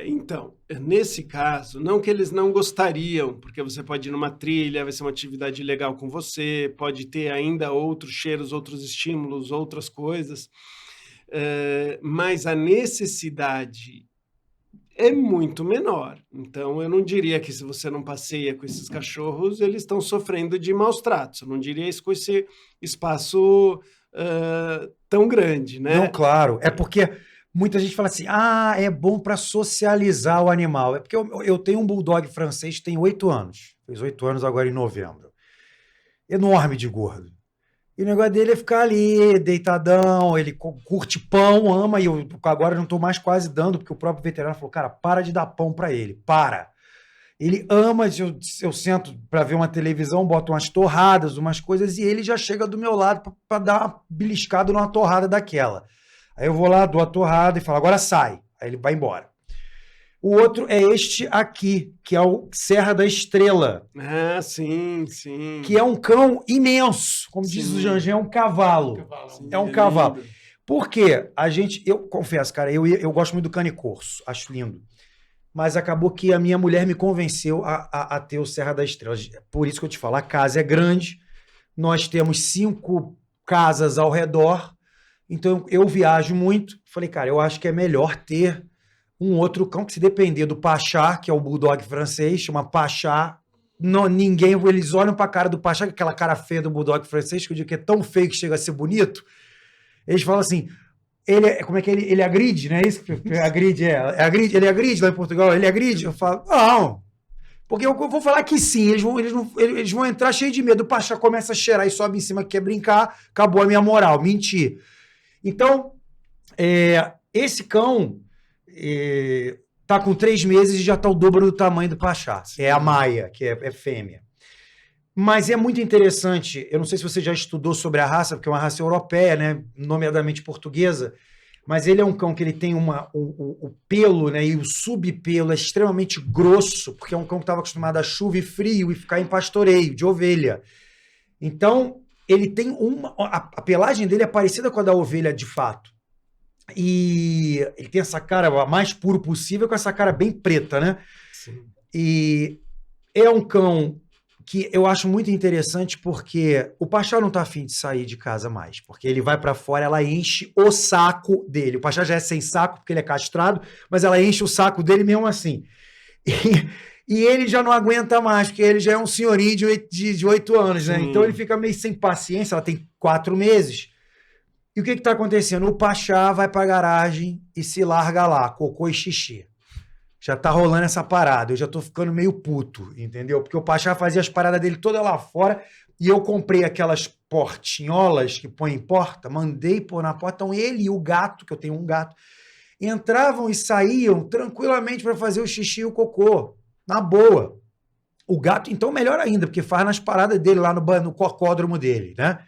Speaker 3: Então, nesse caso, não que eles não gostariam, porque você pode ir numa trilha, vai ser uma atividade legal com você, pode ter ainda outros cheiros, outros estímulos, outras coisas, mas a necessidade é muito menor. Então, eu não diria que se você não passeia com esses cachorros, eles estão sofrendo de maus tratos. Eu não diria isso com esse espaço tão grande, né?
Speaker 1: Não, claro. É porque muita gente fala assim, é bom para socializar o animal. É porque eu tenho um bulldog francês que tem 8 anos. Fez 8 anos agora em novembro. Enorme de gordo. E o negócio dele é ficar ali, deitadão, ele curte pão, ama, e eu agora não estou mais quase dando, porque o próprio veterinário falou, cara, para de dar pão para ele, para. Ele ama, eu sento para ver uma televisão, boto umas torradas, umas coisas, e ele já chega do meu lado para dar uma beliscada numa torrada daquela. Aí eu vou lá, dou a torrada e falo, agora sai. Aí ele vai embora. O outro é este aqui, que é o Serra da Estrela.
Speaker 3: Ah, sim.
Speaker 1: Que é um cão imenso. Como diz
Speaker 3: Sim.
Speaker 1: o Janjê, é um cavalo.
Speaker 3: Sim,
Speaker 1: É um cavalo.
Speaker 3: lindo.
Speaker 1: Por quê? Eu confesso, cara, eu gosto muito do cane corso, acho lindo. Mas acabou que a minha mulher me convenceu a ter o Serra da Estrela. Por isso que eu te falo, a casa é grande, nós temos 5 casas ao redor, então eu viajo muito. Falei, cara, eu acho que é melhor ter um outro cão, que se depender do Pachá, que é o bulldog francês, chama Pachá, eles olham pra cara do Pachá, aquela cara feia do bulldog francês, que eu digo que é tão feio que chega a ser bonito, eles falam assim, como é que ele agride, não é isso que agride? Ele agride lá em Portugal, ele agride? Eu falo, não, porque eu vou falar que sim, eles vão entrar cheio de medo, o Pachá começa a cheirar e sobe em cima, quer brincar, acabou a minha moral, mentir. Então, esse cão tá com 3 meses e já tá o dobro do tamanho do Pachá.
Speaker 3: Sim.
Speaker 1: É a Maia, que é fêmea. Mas é muito interessante, eu não sei se você já estudou sobre a raça, porque é uma raça europeia, né, nomeadamente portuguesa, mas ele é um cão que ele tem o pelo, né, e o subpelo é extremamente grosso, porque é um cão que estava acostumado a chuva e frio e ficar em pastoreio de ovelha. Então, ele tem a pelagem dele é parecida com a da ovelha de fato. E ele tem essa cara a mais puro possível, com essa cara bem preta, né?
Speaker 3: Sim.
Speaker 1: E é um cão que eu acho muito interessante, porque o Pachá não tá afim de sair de casa mais, porque ele vai pra fora, ela enche o saco dele. O Pachá já é sem saco, porque ele é castrado, mas ela enche o saco dele mesmo assim. E ele já não aguenta mais, porque ele já é um senhorinho de 8 anos, né?
Speaker 3: Sim.
Speaker 1: Então ele fica meio sem paciência, ela tem 4 meses. E o que está acontecendo? O Pachá vai para a garagem e se larga lá, cocô e xixi. Já tá rolando essa parada, eu já tô ficando meio puto, entendeu? Porque o Pachá fazia as paradas dele toda lá fora e eu comprei aquelas portinholas que põe em porta, mandei pôr na porta, então ele e o gato, que eu tenho um gato, entravam e saíam tranquilamente para fazer o xixi e o cocô, na boa. O gato, então, melhor ainda, porque faz nas paradas dele lá no cocódromo dele, né?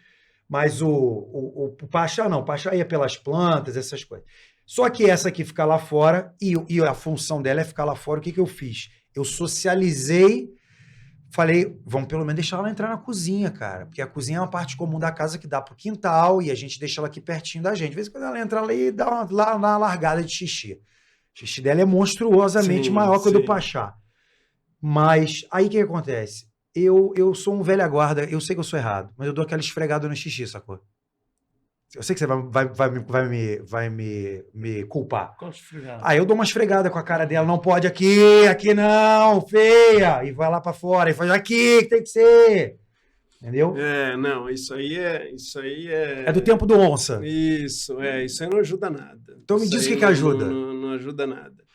Speaker 1: Mas o Pachá não, o Pachá ia pelas plantas, essas coisas. Só que essa aqui fica lá fora, e a função dela é ficar lá fora. O que eu fiz? Eu socializei, falei, vamos pelo menos deixar ela entrar na cozinha, cara, porque a cozinha é uma parte comum da casa que dá pro quintal, e a gente deixa ela aqui pertinho da gente. Às vezes quando ela entra ali e dá uma largada de xixi. O xixi dela é monstruosamente maior que o do Pachá. Mas aí o que acontece? Eu sou um velha guarda, eu sei que eu sou errado, mas eu dou aquela esfregada no xixi, sacou? Eu sei que você vai me culpar.
Speaker 2: Qual esfregado?
Speaker 1: Aí eu dou uma esfregada com a cara dela, não pode aqui não, feia, e vai lá pra fora, e faz aqui que tem que ser, entendeu?
Speaker 3: Não, isso aí é...
Speaker 1: É do tempo do onça.
Speaker 3: Isso aí não ajuda nada.
Speaker 1: Então me diz o que ajuda.
Speaker 3: Não ajuda nada.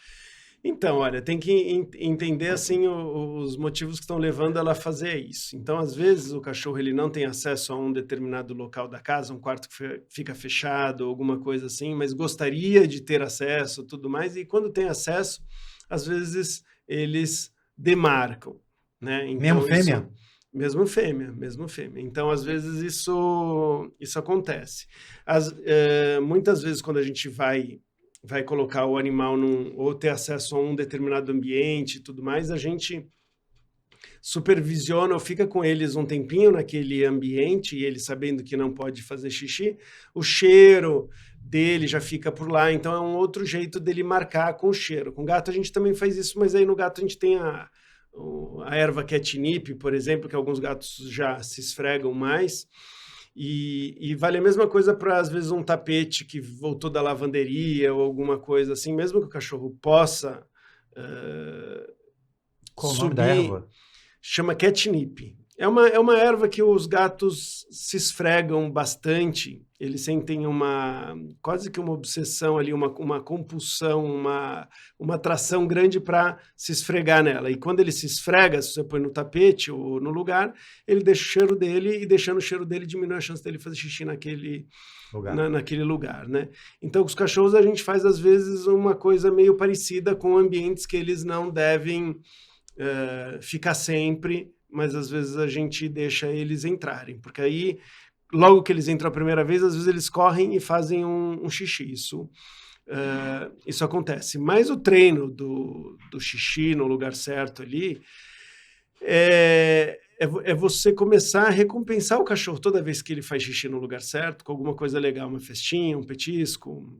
Speaker 3: Então, olha, tem que entender assim os motivos que estão levando ela a fazer isso. Então, às vezes, o cachorro ele não tem acesso a um determinado local da casa, um quarto que fica fechado, alguma coisa assim, mas gostaria de ter acesso, tudo mais, e quando tem acesso, às vezes eles demarcam, né? Então,
Speaker 1: Mesmo fêmea?
Speaker 3: Mesmo fêmea. Então, às vezes, isso acontece. Muitas vezes, quando a gente vai colocar o animal ou ter acesso a um determinado ambiente e tudo mais, a gente supervisiona ou fica com eles um tempinho naquele ambiente, e ele sabendo que não pode fazer xixi, o cheiro dele já fica por lá, então é um outro jeito dele marcar com o cheiro. Com gato a gente também faz isso, mas aí no gato a gente tem a erva catnip, por exemplo, que alguns gatos já se esfregam mais. E vale a mesma coisa para, às vezes, um tapete que voltou da lavanderia ou alguma coisa assim, mesmo que o cachorro possa
Speaker 1: Qual o
Speaker 3: subir.
Speaker 1: nome da erva?
Speaker 3: Chama catnip. É uma erva que os gatos se esfregam bastante, eles sentem quase que uma obsessão ali, uma compulsão, uma atração grande para se esfregar nela. E quando ele se esfrega, se você põe no tapete ou no lugar, ele deixa o cheiro dele, e deixando o cheiro dele diminui a chance dele fazer xixi naquele lugar, né? Então, com os cachorros a gente faz, às vezes, uma coisa meio parecida com ambientes que eles não devem ficar sempre, mas às vezes a gente deixa eles entrarem, porque aí, logo que eles entram a primeira vez, às vezes eles correm e fazem um xixi. Isso acontece. Mas o treino do xixi no lugar certo ali é você começar a recompensar o cachorro toda vez que ele faz xixi no lugar certo, com alguma coisa legal, uma festinha, um petisco.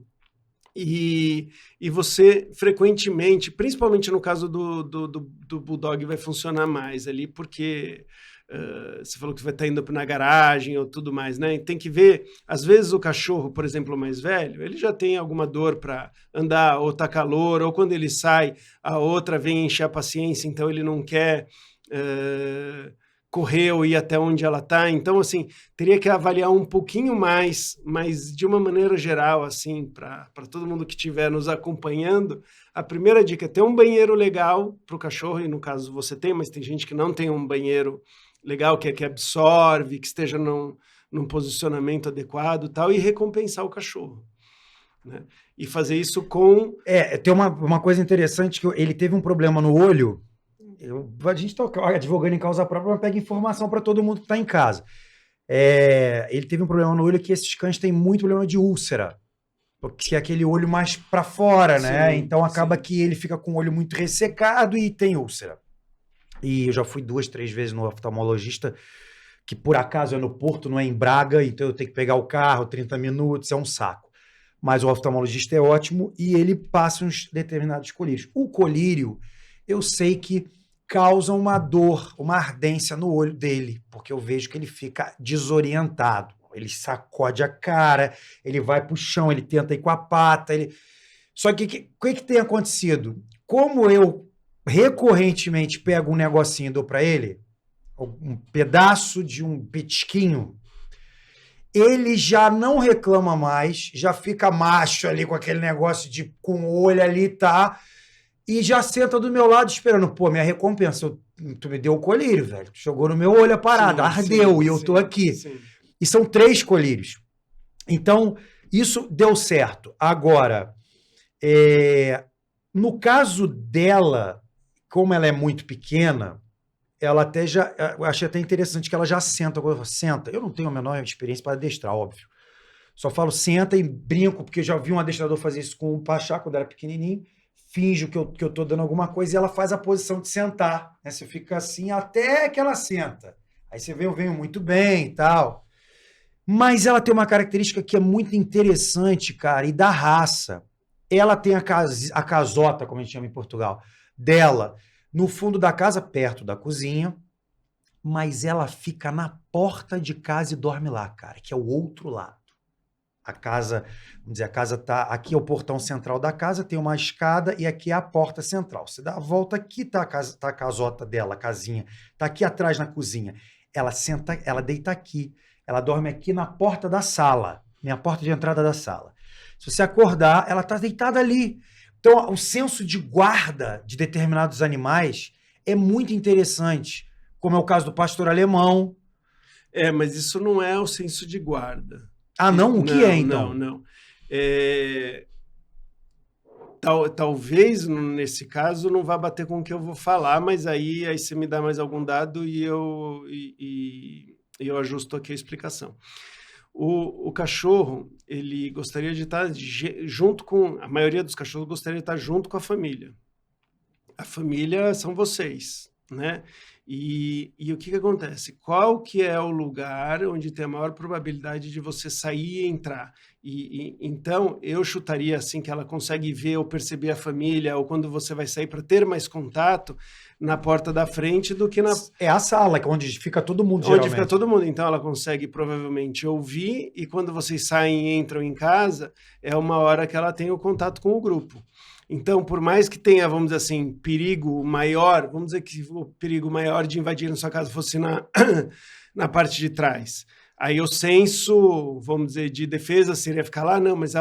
Speaker 3: E você frequentemente, principalmente no caso do Bulldog, vai funcionar mais ali, porque você falou que vai estar indo na garagem ou tudo mais, né? E tem que ver, às vezes o cachorro, por exemplo, mais velho, ele já tem alguma dor para andar, ou tá calor, ou quando ele sai, a outra vem encher a paciência, então ele não quer correr ou ir até onde ela está. Então, assim, teria que avaliar um pouquinho mais, mas de uma maneira geral, assim, para todo mundo que estiver nos acompanhando, a primeira dica é ter um banheiro legal para o cachorro, e no caso você tem, mas tem gente que não tem um banheiro legal, que absorve, que esteja num posicionamento adequado e tal, e recompensar o cachorro, né? E fazer isso com...
Speaker 1: Tem uma coisa interessante, que ele teve um problema no olho. A gente está advogando em causa própria, mas pega informação para todo mundo que está em casa. Ele teve um problema no olho, que esses cães têm muito problema de úlcera, porque é aquele olho mais para fora, né?
Speaker 3: Sim,
Speaker 1: então acaba
Speaker 3: sim.
Speaker 1: que ele fica com o olho muito ressecado e tem úlcera. E eu já fui 2, 3 vezes no oftalmologista, que por acaso é no Porto, não é em Braga, então eu tenho que pegar o carro, 30 minutos, é um saco. Mas o oftalmologista é ótimo e ele passa uns determinados colírios. O colírio, eu sei que causa uma dor, uma ardência no olho dele, porque eu vejo que ele fica desorientado. Ele sacode a cara, ele vai pro chão, ele tenta ir com a pata. Só que o que tem acontecido? Como eu recorrentemente pego um negocinho e dou para ele, um pedaço de um petisquinho, ele já não reclama mais, já fica macho ali com aquele negócio com o olho ali, tá? E já senta do meu lado esperando. Pô, minha recompensa. Tu me deu o colírio, velho. Tu jogou no meu olho a parada, ardeu, e eu tô aqui.
Speaker 3: Sim.
Speaker 1: E são 3 colírios. Então, isso deu certo. Agora, no caso dela, como ela é muito pequena, ela até já... Eu achei até interessante que ela já senta. Senta. Eu não tenho a menor experiência para adestrar, óbvio. Só falo senta e brinco, porque eu já vi um adestrador fazer isso com o Pachá quando era pequenininho. Finjo que eu tô dando alguma coisa e ela faz a posição de sentar, né? Você fica assim até que ela senta. Aí você vê, eu venho muito bem e tal. Mas ela tem uma característica que é muito interessante, cara, e da raça. Ela tem a casota, como a gente chama em Portugal, dela, no fundo da casa, perto da cozinha, mas ela fica na porta de casa e dorme lá, cara, que é o outro lado. A casa, vamos dizer, a casa tá... Aqui é o portão central da casa, tem uma escada e aqui é a porta central. Você dá a volta aqui, tá a casota dela, a casinha. Tá aqui atrás na cozinha. Ela senta, ela deita aqui. Ela dorme aqui na porta da sala. Minha porta de entrada da sala. Se você acordar, ela tá deitada ali. Então, o senso de guarda de determinados animais é muito interessante. Como é o caso do pastor alemão.
Speaker 3: Mas isso não é o senso de guarda.
Speaker 1: Ah, não? O que é, então?
Speaker 3: Não. Talvez, nesse caso, não vá bater com o que eu vou falar, mas aí você me dá mais algum dado e eu ajusto aqui a explicação. O cachorro, ele gostaria de estar junto com... A maioria dos cachorros gostaria de estar junto com a família. A família são vocês, né? E o que acontece? Qual que é o lugar onde tem a maior probabilidade de você sair e entrar? Então, eu chutaria assim que ela consegue ver ou perceber a família, ou quando você vai sair para ter mais contato, na porta da frente do que na...
Speaker 1: É a sala, onde fica todo mundo,
Speaker 3: Onde
Speaker 1: geralmente.
Speaker 3: fica todo mundo. Então, ela consegue provavelmente ouvir, e quando vocês saem e entram em casa, é uma hora que ela tem o contato com o grupo. Então, por mais que tenha, vamos dizer assim, perigo maior, vamos dizer que o perigo maior de invadir na sua casa fosse na parte de trás. Aí o senso, vamos dizer, de defesa seria ficar lá, não, mas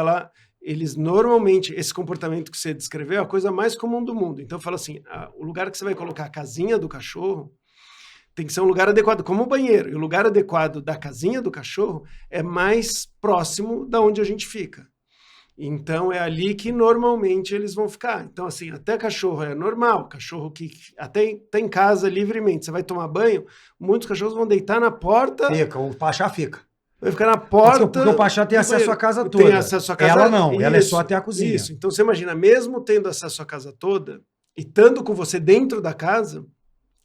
Speaker 3: eles normalmente, esse comportamento que você descreveu é a coisa mais comum do mundo. Então, fala assim, o lugar que você vai colocar a casinha do cachorro tem que ser um lugar adequado, como o banheiro. E o lugar adequado da casinha do cachorro é mais próximo da onde a gente fica. Então, é ali que normalmente eles vão ficar. Então, assim, até cachorro é normal, cachorro que até tá em casa livremente, você vai tomar banho, muitos cachorros vão deitar na porta.
Speaker 1: Fica, o Pachá fica.
Speaker 3: Vai ficar na porta.
Speaker 1: Porque o Pachá tem acesso à casa toda.
Speaker 3: Tem acesso à casa.
Speaker 1: Ela não, ela é
Speaker 3: Isso,
Speaker 1: só até a cozinha.
Speaker 3: Isso, então você imagina, mesmo tendo acesso à casa toda, e estando com você dentro da casa,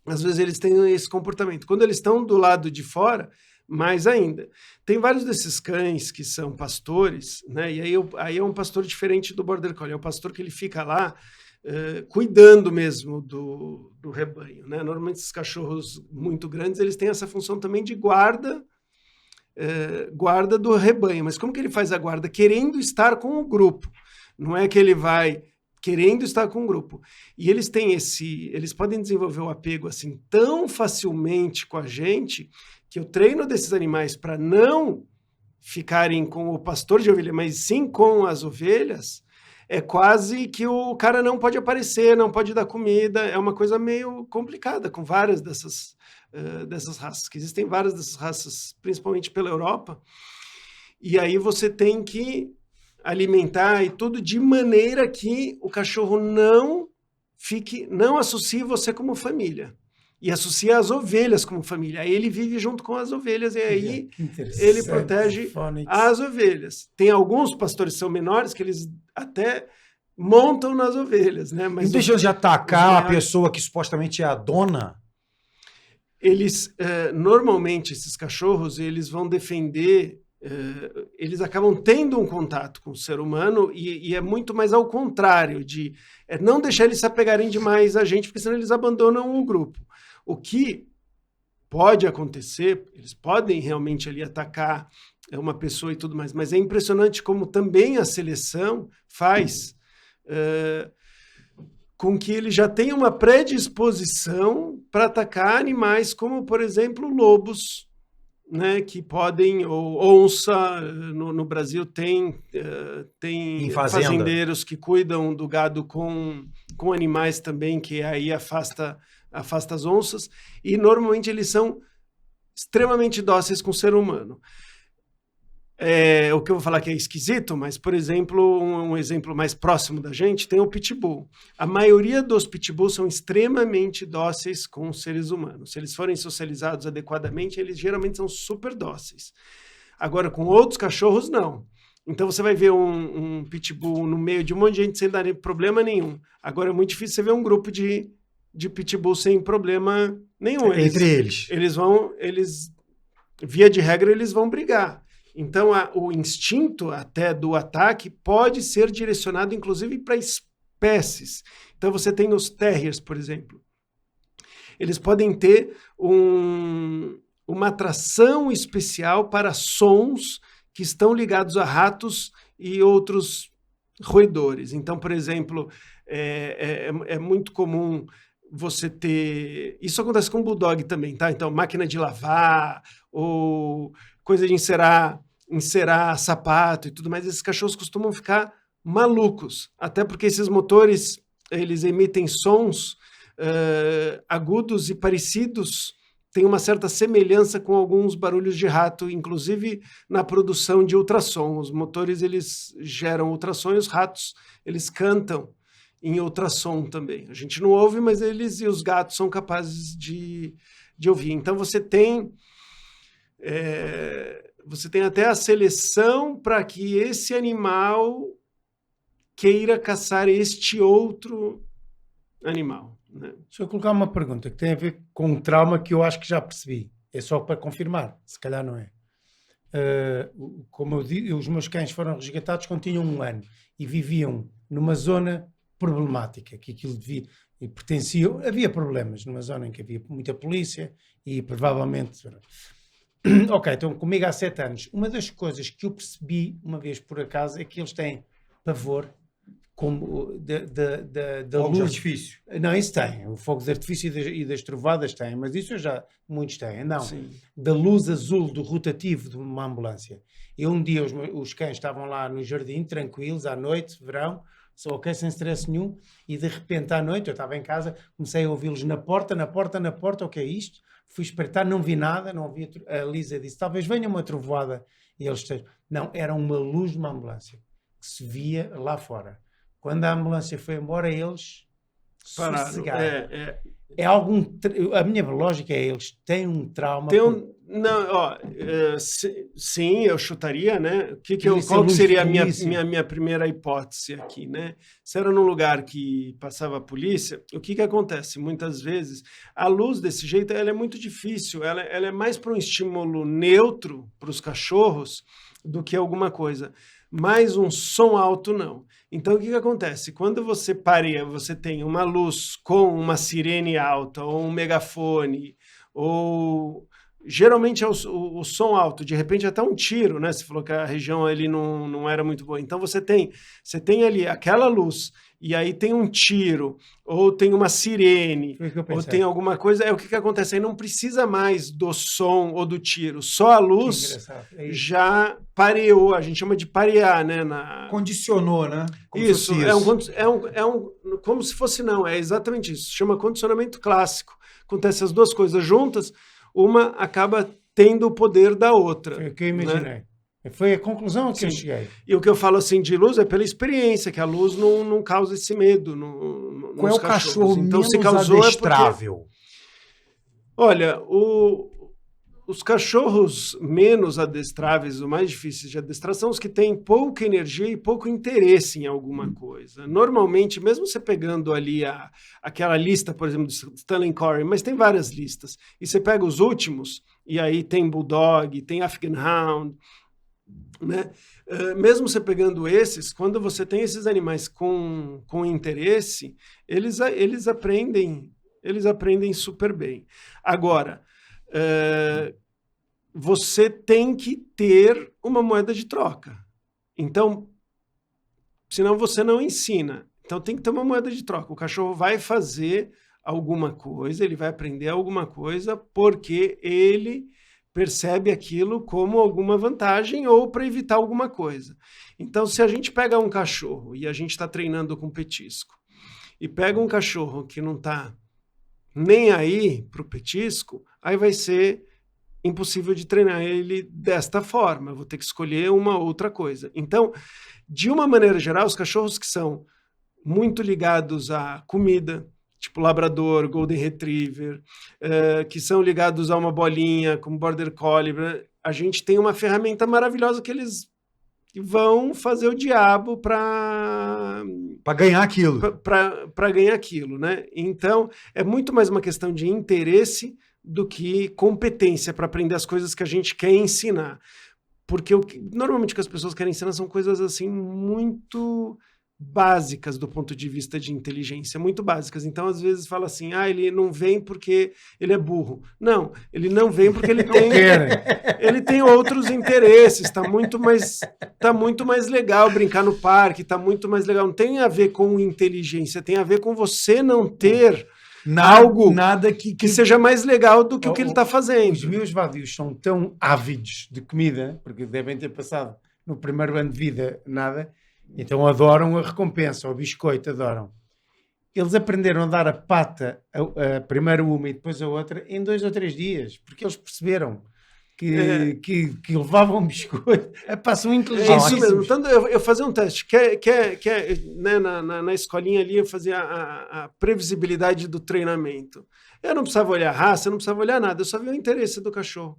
Speaker 3: às vezes eles têm esse comportamento. Quando eles estão do lado de fora, mais ainda. Tem vários desses cães que são pastores, né? E aí é um pastor diferente do Border Collie. É o pastor que ele fica lá cuidando mesmo do rebanho, né? Normalmente esses cachorros muito grandes, eles têm essa função também de guarda do rebanho. Mas como que ele faz a guarda? Querendo estar com o grupo. Não é que ele vai querendo estar com o grupo. E eles têm eles podem desenvolver o apego assim tão facilmente com a gente, que o treino desses animais para não ficarem com o pastor de ovelha, mas sim com as ovelhas, é quase que o cara não pode aparecer, não pode dar comida, é uma coisa meio complicada com várias dessas raças, que existem várias dessas raças, principalmente pela Europa, e aí você tem que alimentar e tudo de maneira que o cachorro não associe você como família. E associa as ovelhas como família. Aí ele vive junto com as ovelhas e aí ele protege as ovelhas. Tem alguns pastores que são menores que eles até montam nas ovelhas, né? Mas
Speaker 1: não tem chance de atacar a pessoa que supostamente é a dona?
Speaker 3: Eles, normalmente, esses cachorros, eles vão defender... eles acabam tendo um contato com o ser humano e é muito mais ao contrário, de não deixar eles se apegarem demais a gente, porque senão eles abandonam o grupo. O que pode acontecer, eles podem realmente ali atacar uma pessoa e tudo mais, mas é impressionante como também a seleção faz com que ele já tenha uma predisposição para atacar animais como, por exemplo, lobos, né, que podem, ou onça, no Brasil tem fazendeiros que cuidam do gado com animais também, que aí afasta as onças, e normalmente eles são extremamente dóceis com o ser humano. O que eu vou falar que é esquisito, mas, por exemplo, um exemplo mais próximo da gente tem o pitbull. A maioria dos pitbulls são extremamente dóceis com os seres humanos. Se eles forem socializados adequadamente, eles geralmente são super dóceis. Agora, com outros cachorros, não. Então, você vai ver um pitbull no meio de um monte de gente sem dar problema nenhum. Agora, é muito difícil você ver um grupo de pitbull sem problema nenhum.
Speaker 1: Entre eles.
Speaker 3: Eles, via de regra, eles vão brigar. Então, o instinto até do ataque pode ser direcionado, inclusive, para espécies. Então, você tem os terriers, por exemplo. Eles podem ter uma atração especial para sons que estão ligados a ratos e outros roedores. Então, por exemplo, é muito comum você ter... Isso acontece com o bulldog também, tá? Então, máquina de lavar ou coisa de encerar sapato e tudo mais, esses cachorros costumam ficar malucos, até porque esses motores, eles emitem sons agudos e parecidos, tem uma certa semelhança com alguns barulhos de rato, inclusive na produção de ultrassom. Os motores, eles geram ultrassom e os ratos, eles cantam em ultrassom também. A gente não ouve, mas eles e os gatos são capazes de ouvir. Então você tem até a seleção para que esse animal queira caçar este outro animal. né?
Speaker 2: Deixa eu colocar uma pergunta que tem a ver com um trauma que eu acho que já percebi. É só para confirmar, se calhar não é. Como eu disse, os meus cães foram resgatados quando tinham 1 ano e viviam numa zona problemática, que aquilo devia e pertencia. Havia problemas numa zona em que havia muita polícia e provavelmente. Ok, então comigo há 7 anos. Uma das coisas que eu percebi uma vez por acaso é que eles têm pavor como da
Speaker 1: Fogo de
Speaker 2: luz.
Speaker 1: artifício.
Speaker 2: Não, isso tem. O fogo de artifício e das trovadas tem, mas isso muitos têm. Não,
Speaker 3: Sim.
Speaker 2: da luz azul do rotativo de uma ambulância. E um dia os cães estavam lá no jardim, tranquilos, à noite, verão, só ok, sem stress nenhum, e de repente à noite, eu estava em casa, comecei a ouvi-los na porta, o que é isto? Fui espreitar, não vi nada, não vi. A Lisa disse, talvez venha uma trovoada, e eles estejam. Não, era uma luz de uma ambulância, que se via lá fora. Quando a ambulância foi embora, eles
Speaker 3: Pararam.
Speaker 2: sossegaram. A minha lógica é, eles têm um trauma.
Speaker 3: Não, ó, sim, eu chutaria, né?
Speaker 2: Isso é
Speaker 3: Qual que seria a
Speaker 2: polícia.
Speaker 3: minha primeira hipótese aqui, né? Se era num lugar que passava a polícia, o que acontece? Muitas vezes, a luz desse jeito, ela é muito difícil, ela é mais para um estímulo neutro para os cachorros do que alguma coisa. Mas um som alto, não. Então, o que acontece? Quando você pareia, você tem uma luz com uma sirene alta, ou um megafone, ou... Geralmente é o som alto, de repente até um tiro, né? Você falou que a região ali não era muito boa. Então, você tem ali aquela luz, e aí tem um tiro, ou tem uma sirene, ou tem alguma coisa. É o que acontece? Aí não precisa mais do som ou do tiro. Só a luz já pareou. A gente chama de parear, né?
Speaker 1: Condicionou, né? Como
Speaker 3: isso, como se fosse não. É exatamente isso. Chama condicionamento clássico. Acontece as duas coisas juntas, uma acaba tendo o poder da outra.
Speaker 2: Foi o que eu imaginei. Né? Foi a conclusão a que eu cheguei.
Speaker 3: E o que eu falo assim de luz é pela experiência, que a luz não causa esse medo.
Speaker 1: Qual é o cachorro
Speaker 3: então,
Speaker 1: menos
Speaker 3: se causou
Speaker 1: adestrável?
Speaker 3: Olha, os cachorros menos adestráveis, o mais difíceis de adestrar, são os que têm pouca energia e pouco interesse em alguma coisa. Normalmente, mesmo você pegando ali aquela lista, por exemplo, do Stanley Corey, mas tem várias listas, e você pega os últimos, e aí tem Bulldog, tem Afghan Hound, né? Mesmo você pegando esses, quando você tem esses animais com interesse, eles aprendem super bem. Agora, você tem que ter uma moeda de troca. Então, senão você não ensina. Então tem que ter uma moeda de troca. O cachorro vai fazer alguma coisa, ele vai aprender alguma coisa porque ele percebe aquilo como alguma vantagem ou para evitar alguma coisa. Então, se a gente pega um cachorro e a gente está treinando com petisco e pega um cachorro que não está nem aí para o petisco, aí vai ser impossível de treinar ele desta forma. Eu vou ter que escolher uma outra coisa. Então, de uma maneira geral, os cachorros que são muito ligados à comida, tipo labrador, golden retriever, que são ligados a uma bolinha, como border collie, a gente tem uma ferramenta maravilhosa que eles vão fazer o diabo para
Speaker 1: ganhar aquilo.
Speaker 3: Para ganhar aquilo, né? Então, é muito mais uma questão de interesse do que competência para aprender as coisas que a gente quer ensinar. Porque normalmente o que as pessoas querem ensinar são coisas assim muito básicas do ponto de vista de inteligência, muito básicas. Então, às vezes, fala assim, ele não vem porque ele é burro. Não, ele não vem porque ele tem outros interesses, está muito mais legal brincar no parque, está muito mais legal. Não tem a ver com inteligência, tem a ver com você não ter algo que seja mais legal do que o que ele está fazendo.
Speaker 2: Os meus vadios são tão ávidos de comida, porque devem ter passado no primeiro ano de vida nada, então adoram a recompensa, o biscoito, adoram. Eles aprenderam a dar a pata, primeiro uma e depois a outra, em 2 ou 3 dias, porque eles perceberam que levavam biscoito. São inteligentes.
Speaker 3: Isso mesmo. Então, eu fazia um teste, né, na escolinha ali, eu fazia a previsibilidade do treinamento. Eu não precisava olhar a raça, eu não precisava olhar nada, eu só via o interesse do cachorro.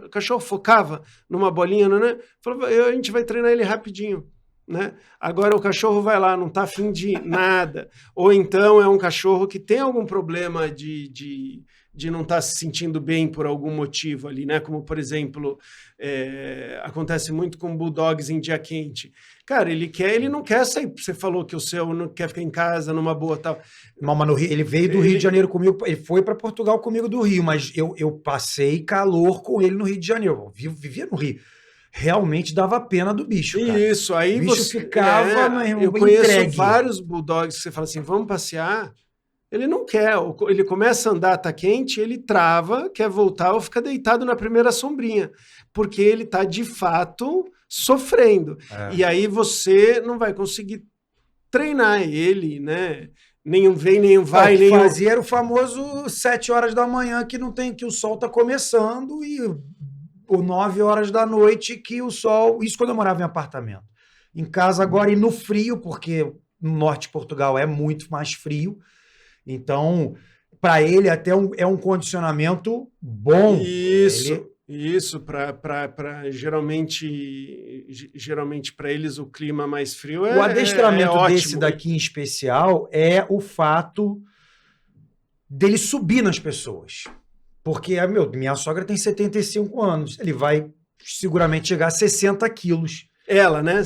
Speaker 3: O cachorro focava numa bolinha, né? Falava, a gente vai treinar ele rapidinho. né? Agora o cachorro vai lá, não está afim de nada. Ou então é um cachorro que tem algum problema de não estar se sentindo bem por algum motivo ali, né? Como, por exemplo, acontece muito com bulldogs em dia quente. Cara, ele não quer sair. Você falou que o seu não quer ficar em casa numa boa tal.
Speaker 1: Mas no Rio, ele veio do Rio de Janeiro comigo, ele foi para Portugal comigo do Rio, mas eu passei calor com ele no Rio de Janeiro. Eu vivia no Rio. Realmente dava pena do bicho, cara.
Speaker 3: Isso, aí
Speaker 1: o bicho
Speaker 3: você
Speaker 1: ficava
Speaker 3: eu conheço
Speaker 1: entregue.
Speaker 3: vários bulldogs que você fala assim, vamos passear. Ele não quer, ele começa a andar, tá quente, ele trava, quer voltar ou fica deitado na primeira sombrinha, porque ele tá de fato sofrendo. E aí você não vai conseguir treinar ele, né? Nenhum vem, nenhum vai,
Speaker 1: O que
Speaker 3: nenhum...
Speaker 1: fazia era o famoso 7 horas da manhã que não tem, que o sol tá começando e ou 9 horas da noite que o sol... Isso quando eu morava em apartamento. Em casa agora e no frio, porque no norte de Portugal é muito mais frio. Então, para ele até é um condicionamento bom.
Speaker 3: Isso, para geralmente para eles o clima mais frio
Speaker 1: o adestramento desse
Speaker 3: ótimo.
Speaker 1: daqui em especial é o fato dele subir nas pessoas. Porque minha sogra tem 75 anos, ele vai seguramente chegar a 60 quilos.
Speaker 3: Ela, né?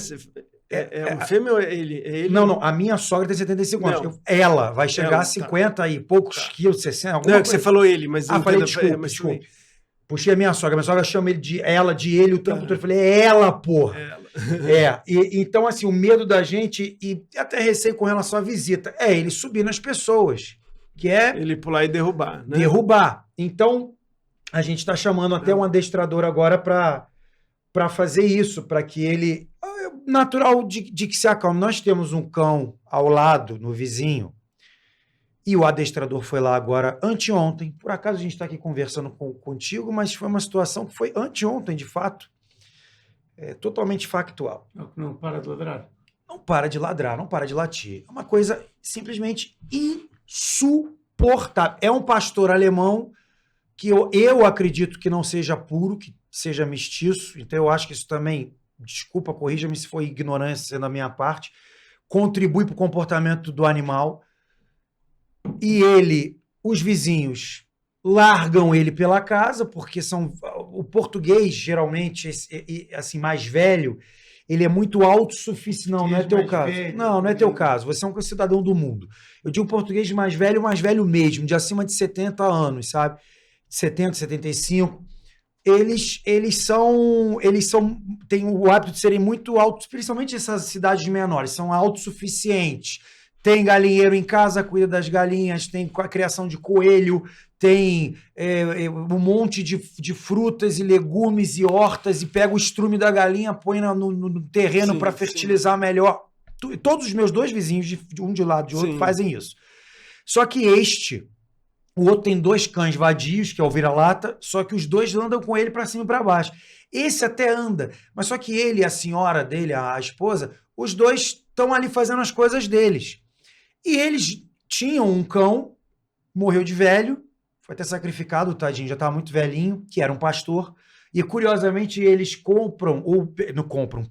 Speaker 3: Um fêmea ou é ele?
Speaker 1: Não, a minha sogra tem 75 anos. Ela vai chegar a 50 e poucos quilos, 60.
Speaker 3: Não, é que você falou ele, mas...
Speaker 1: falei, desculpa. Puxei a minha sogra chama ele de ele o tempo todo. Eu falei, é ela, porra. Então, assim, o medo da gente, e até receio com relação à visita, é ele subir nas pessoas, que é...
Speaker 3: Ele pular e derrubar, né?
Speaker 1: Derrubar. Então, a gente está chamando até um adestrador agora para fazer isso, para que ele... Natural de que se acalme. Nós temos um cão ao lado, no vizinho, e o adestrador foi lá agora anteontem. Por acaso a gente está aqui conversando contigo, mas foi uma situação que foi anteontem, de fato. Totalmente factual.
Speaker 2: Não para de ladrar.
Speaker 1: Não para de ladrar, não para de latir. É uma coisa simplesmente insuportável. É um pastor alemão que eu acredito que não seja puro, que seja mestiço. Então eu acho que isso também, desculpa, corrija-me se foi ignorância da minha parte, contribui para o comportamento do animal. E os vizinhos largam ele pela casa, porque o português, geralmente, assim, mais velho, ele é muito autossuficiente. Não é teu caso. Não é teu caso. Você é um cidadão do mundo. Eu digo português mais velho mesmo, de acima de 70 anos, sabe? 70, 75. Eles têm o hábito de serem muito altos, principalmente essas cidades menores, são autossuficientes. Tem galinheiro em casa, cuida das galinhas, tem a criação de coelho, tem um monte de frutas e legumes e hortas, e pega o estrume da galinha, põe no terreno para fertilizar melhor. Todos os meus 2 vizinhos, de um de lado e de outro, fazem isso. Só que o outro tem 2 cães vadios, que é o vira-lata, só que os 2 andam com ele para cima e para baixo. Esse até anda, mas só que ele e a senhora dele, a esposa, os 2 estão ali fazendo as coisas deles. E eles tinham um cão, morreu de velho, foi até sacrificado, o tadinho, já estava muito velhinho, que era um pastor, e curiosamente eles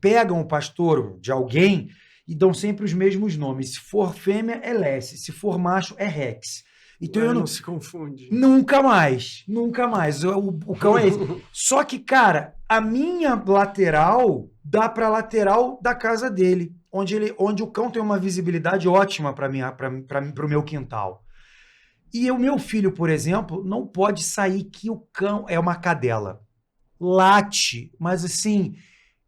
Speaker 1: pegam o pastor de alguém e dão sempre os mesmos nomes. Se for fêmea, é Lessie, se for macho, é Rex. Então
Speaker 3: não se confunde.
Speaker 1: Nunca mais. O cão é esse. Só que, cara, a minha lateral dá para a lateral da casa dele, onde o cão tem uma visibilidade ótima para o meu quintal. E o meu filho, por exemplo, não pode sair, que o cão é uma cadela. Late, mas assim,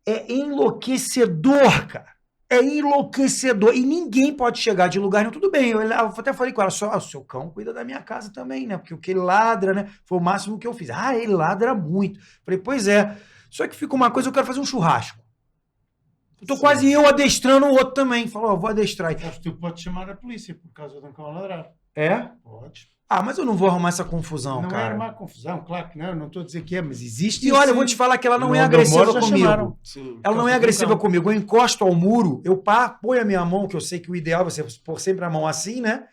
Speaker 1: é enlouquecedor, cara. É enlouquecedor. E ninguém pode chegar de lugar nenhum. Tudo bem, eu até falei com ela, o seu cão cuida da minha casa também, né? Porque o que ele ladra, né? Foi o máximo que eu fiz. Ele ladra muito. Falei, pois é. Só que fica uma coisa, eu quero fazer um churrasco. Tô quase eu adestrando o outro também. Falou, vou adestrar.
Speaker 2: Mas tu pode chamar a polícia por causa de um cão a ladrar.
Speaker 1: É?
Speaker 2: Pode.
Speaker 1: Mas eu não vou arrumar essa confusão, cara.
Speaker 2: Não é arrumar confusão, claro que não estou a dizer que é, mas existe.
Speaker 1: E olha, eu vou te falar que ela não é agressiva comigo. Ela não é agressiva comigo. Eu encosto ao muro, eu ponho a minha mão, que eu sei que o ideal é você pôr sempre a mão assim, né?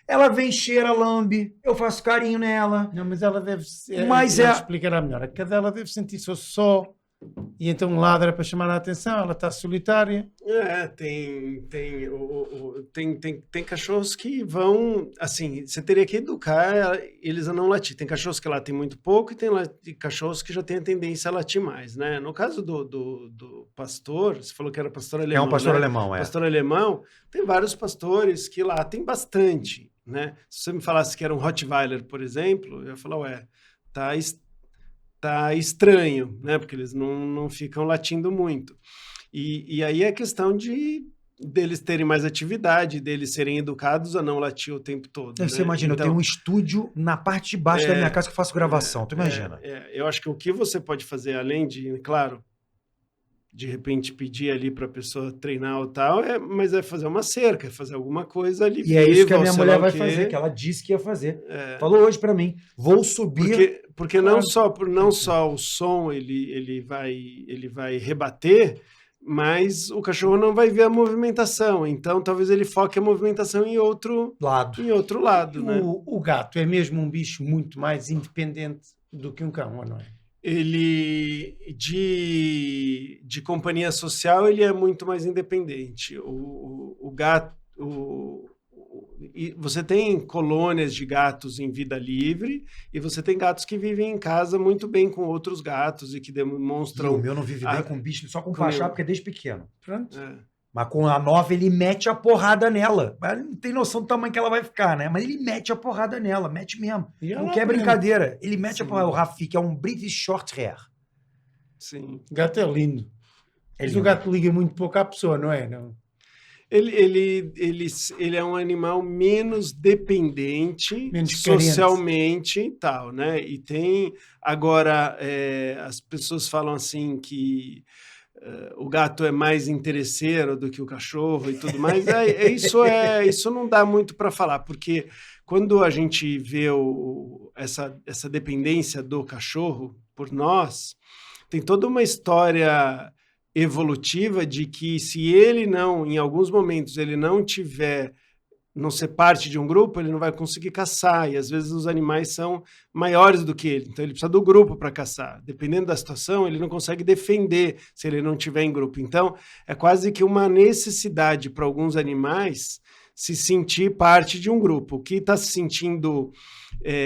Speaker 1: Ela vem, cheira, lambe, eu faço carinho nela.
Speaker 2: Não, mas ela deve...
Speaker 1: Mas
Speaker 2: explicará melhor. A cadela deve sentir-se só E então ladra para chamar a atenção, ela está solitária.
Speaker 3: Tem cachorros que vão, assim, você teria que educar eles a não latir. Tem cachorros que latem muito pouco e tem cachorros que já têm a tendência a latir mais, né? No caso do pastor, você falou que era pastor alemão,
Speaker 1: É um pastor
Speaker 3: né?
Speaker 1: alemão, é.
Speaker 3: Pastor alemão, tem vários pastores que latem bastante, né? Se você me falasse que era um Rottweiler, por exemplo, eu ia falar, ué, tá estranho, né? Porque eles não ficam latindo muito. E aí é questão deles terem mais atividade, deles serem educados a não latir o tempo todo.
Speaker 1: Você
Speaker 3: né?
Speaker 1: imagina,
Speaker 3: Então,
Speaker 1: eu tenho um estúdio na parte de baixo da minha casa que eu faço gravação, tu imagina?
Speaker 3: eu acho que o que você pode fazer, além de, claro, de repente pedir ali para a pessoa treinar ou tal, mas é fazer uma cerca, é fazer alguma coisa ali.
Speaker 1: E é isso que a
Speaker 3: ou
Speaker 1: minha
Speaker 3: sei
Speaker 1: mulher
Speaker 3: lá o
Speaker 1: vai
Speaker 3: quê.
Speaker 1: fazer, que ela disse que ia fazer. Falou hoje pra mim, vou subir.
Speaker 3: Porque não só o som ele vai rebater, mas o cachorro não vai ver a movimentação. Então talvez ele foque a movimentação em outro lado. Né?
Speaker 2: O gato é mesmo um bicho muito mais independente do que um cão, ou não é?
Speaker 3: Ele de companhia social ele é muito mais independente. O gato, e você tem colônias de gatos em vida livre e você tem gatos que vivem em casa muito bem com outros gatos e que demonstram.
Speaker 1: E o meu não vive bem com bicho, só com o Pachá, porque é desde pequeno.
Speaker 2: Pronto.
Speaker 1: Mas com a nova ele mete a porrada nela. Mas ele não tem noção do tamanho que ela vai ficar, né? Mas ele mete a porrada nela, mete mesmo. Não quer brincadeira. Ele mete a porrada. O Rafi, que é um British Short Hair.
Speaker 3: Sim.
Speaker 2: O gato é lindo. Mas o gato liga muito pouco à pessoa, não é? Não.
Speaker 3: Ele é um animal menos dependente, menos socialmente e tal, né? E tem agora as pessoas falam assim que o gato é mais interesseiro do que o cachorro e tudo mais. Isso não dá muito para falar, porque quando a gente vê essa dependência do cachorro por nós, tem toda uma história evolutiva de que se ele não, em alguns momentos, ele não ser parte de um grupo, ele não vai conseguir caçar, e às vezes os animais são maiores do que ele, então ele precisa do grupo para caçar. Dependendo da situação, ele não consegue defender se ele não estiver em grupo. Então, é quase que uma necessidade para alguns animais se sentir parte de um grupo. O que está se sentindo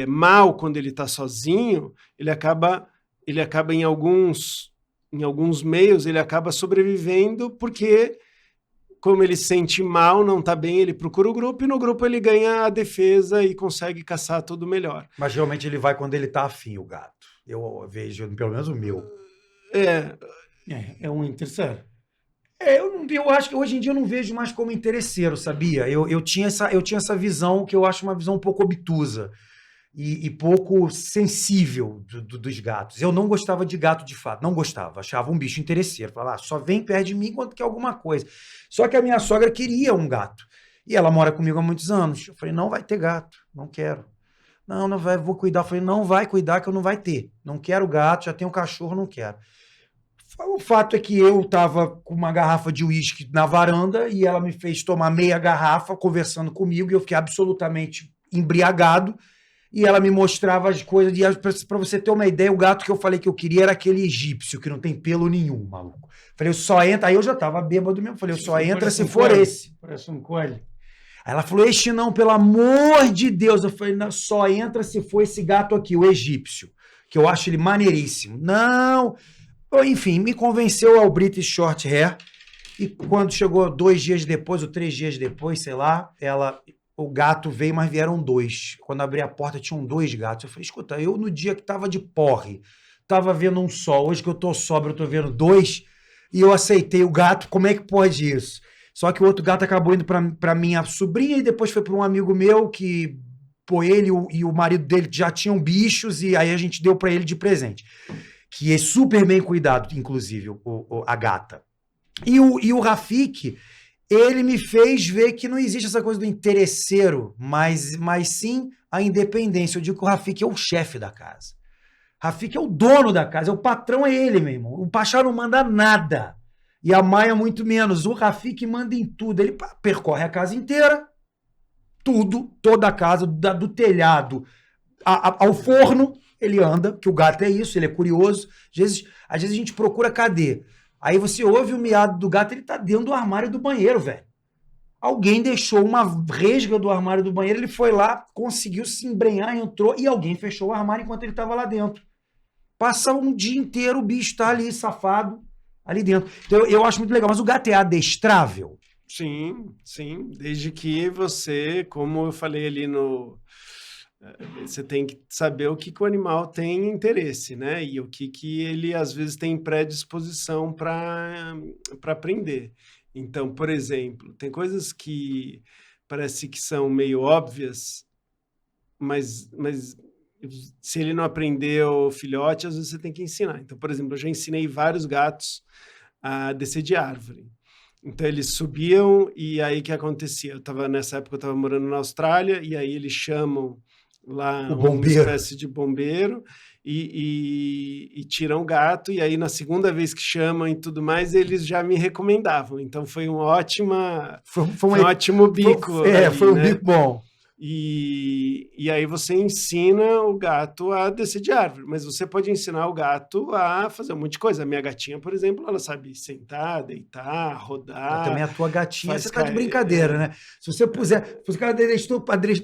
Speaker 3: mal quando ele está sozinho, ele acaba em alguns meios, ele acaba sobrevivendo porque, como ele se sente mal, não está bem, ele procura o grupo e no grupo ele ganha a defesa e consegue caçar tudo melhor.
Speaker 1: Mas geralmente ele vai quando ele tá afim, o gato. Eu vejo, pelo menos o meu.
Speaker 2: É um interesseiro.
Speaker 1: Eu acho que hoje em dia eu não vejo mais como interesseiro, sabia? Eu tinha essa visão que eu acho uma visão um pouco obtusa. E pouco sensível dos gatos. Eu não gostava de gato de fato, não gostava, achava um bicho interesseiro. Falava, só vem perto de mim quando quer alguma coisa. Só que a minha sogra queria um gato. E ela mora comigo há muitos anos. Eu falei, não vai ter gato, não quero. Não vai, vou cuidar. Eu falei, não vai cuidar que eu não vai ter. Não quero gato, já tenho um cachorro, não quero. O fato é que eu estava com uma garrafa de uísque na varanda e ela me fez tomar meia garrafa conversando comigo e eu fiquei absolutamente embriagado. E ela me mostrava as coisas. E pra você ter uma ideia, o gato que eu falei que eu queria era aquele egípcio, que não tem pelo nenhum, maluco. Falei, eu só entra. Aí eu já tava bêbado mesmo. Falei, eu só entra se for esse.
Speaker 2: Parece um coelho.
Speaker 1: Aí ela falou, este não, pelo amor de Deus. Eu falei, não, só entra se for esse gato aqui, o egípcio. Que eu acho ele maneiríssimo. Não. Enfim, me convenceu ao British Short Hair. E quando chegou 2 dias depois, ou 3 dias depois, sei lá, o gato veio, mas vieram 2. Quando abri a porta, tinham 2 gatos. Eu falei, escuta, eu no dia que tava de porre, tava vendo um só. Hoje que eu tô sóbrio, eu tô vendo 2. E eu aceitei o gato. Como é que pode isso? Só que o outro gato acabou indo pra minha sobrinha e depois foi pra um amigo meu que, ele e o marido dele já tinham bichos e aí a gente deu pra ele de presente. Que é super bem cuidado, inclusive, a gata. E o Rafik... ele me fez ver que não existe essa coisa do interesseiro, mas sim a independência. Eu digo que o Rafik é o chefe da casa. Rafik é o dono da casa, o patrão é ele, meu irmão. O Pachá não manda nada. E a Maia muito menos. O Rafik manda em tudo. Ele percorre a casa inteira, tudo, toda a casa, do telhado ao forno, ele anda, que o gato é isso, ele é curioso. Às vezes a gente procura cadê? Aí você ouve o miado do gato, ele tá dentro do armário do banheiro, velho. Alguém deixou uma resga do armário do banheiro, ele foi lá, conseguiu se embrenhar, entrou, e alguém fechou o armário enquanto ele estava lá dentro. Passa um dia inteiro, o bicho tá ali, safado, ali dentro. Então eu acho muito legal, mas o gato é adestrável?
Speaker 3: Sim, desde que você, como eu falei ali no... Você tem que saber o que o animal tem interesse, né? E o que ele, às vezes, tem predisposição para aprender. Então, por exemplo, tem coisas que parece que são meio óbvias, mas se ele não aprendeu filhote, às vezes você tem que ensinar. Então, por exemplo, eu já ensinei vários gatos a descer de árvore. Então, eles subiam e aí o que acontecia? Nessa época eu estava morando na Austrália e aí eles chamam lá uma espécie de bombeiro e tiram o gato, e aí na segunda vez que chamam e tudo mais, eles já me recomendavam. Então foi um ótimo bico.
Speaker 1: Foi um bico bom.
Speaker 3: E aí você ensina o gato a descer de árvore, mas você pode ensinar o gato a fazer um monte de coisa. A minha gatinha, por exemplo, ela sabe sentar, deitar, rodar.
Speaker 1: Também a tua gatinha, você tá de brincadeira, né? Se você puser, se o cara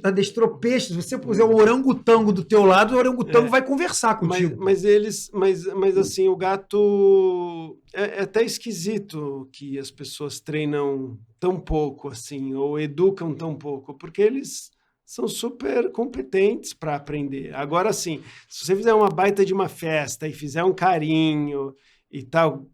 Speaker 1: adestrou peixe, se você puser um orangotango do teu lado, o orangotango vai conversar contigo.
Speaker 3: Mas assim, o gato é até esquisito que as pessoas treinam tão pouco assim, ou educam tão pouco, porque eles são super competentes para aprender. Agora, sim, se você fizer uma baita de uma festa e fizer um carinho e tal,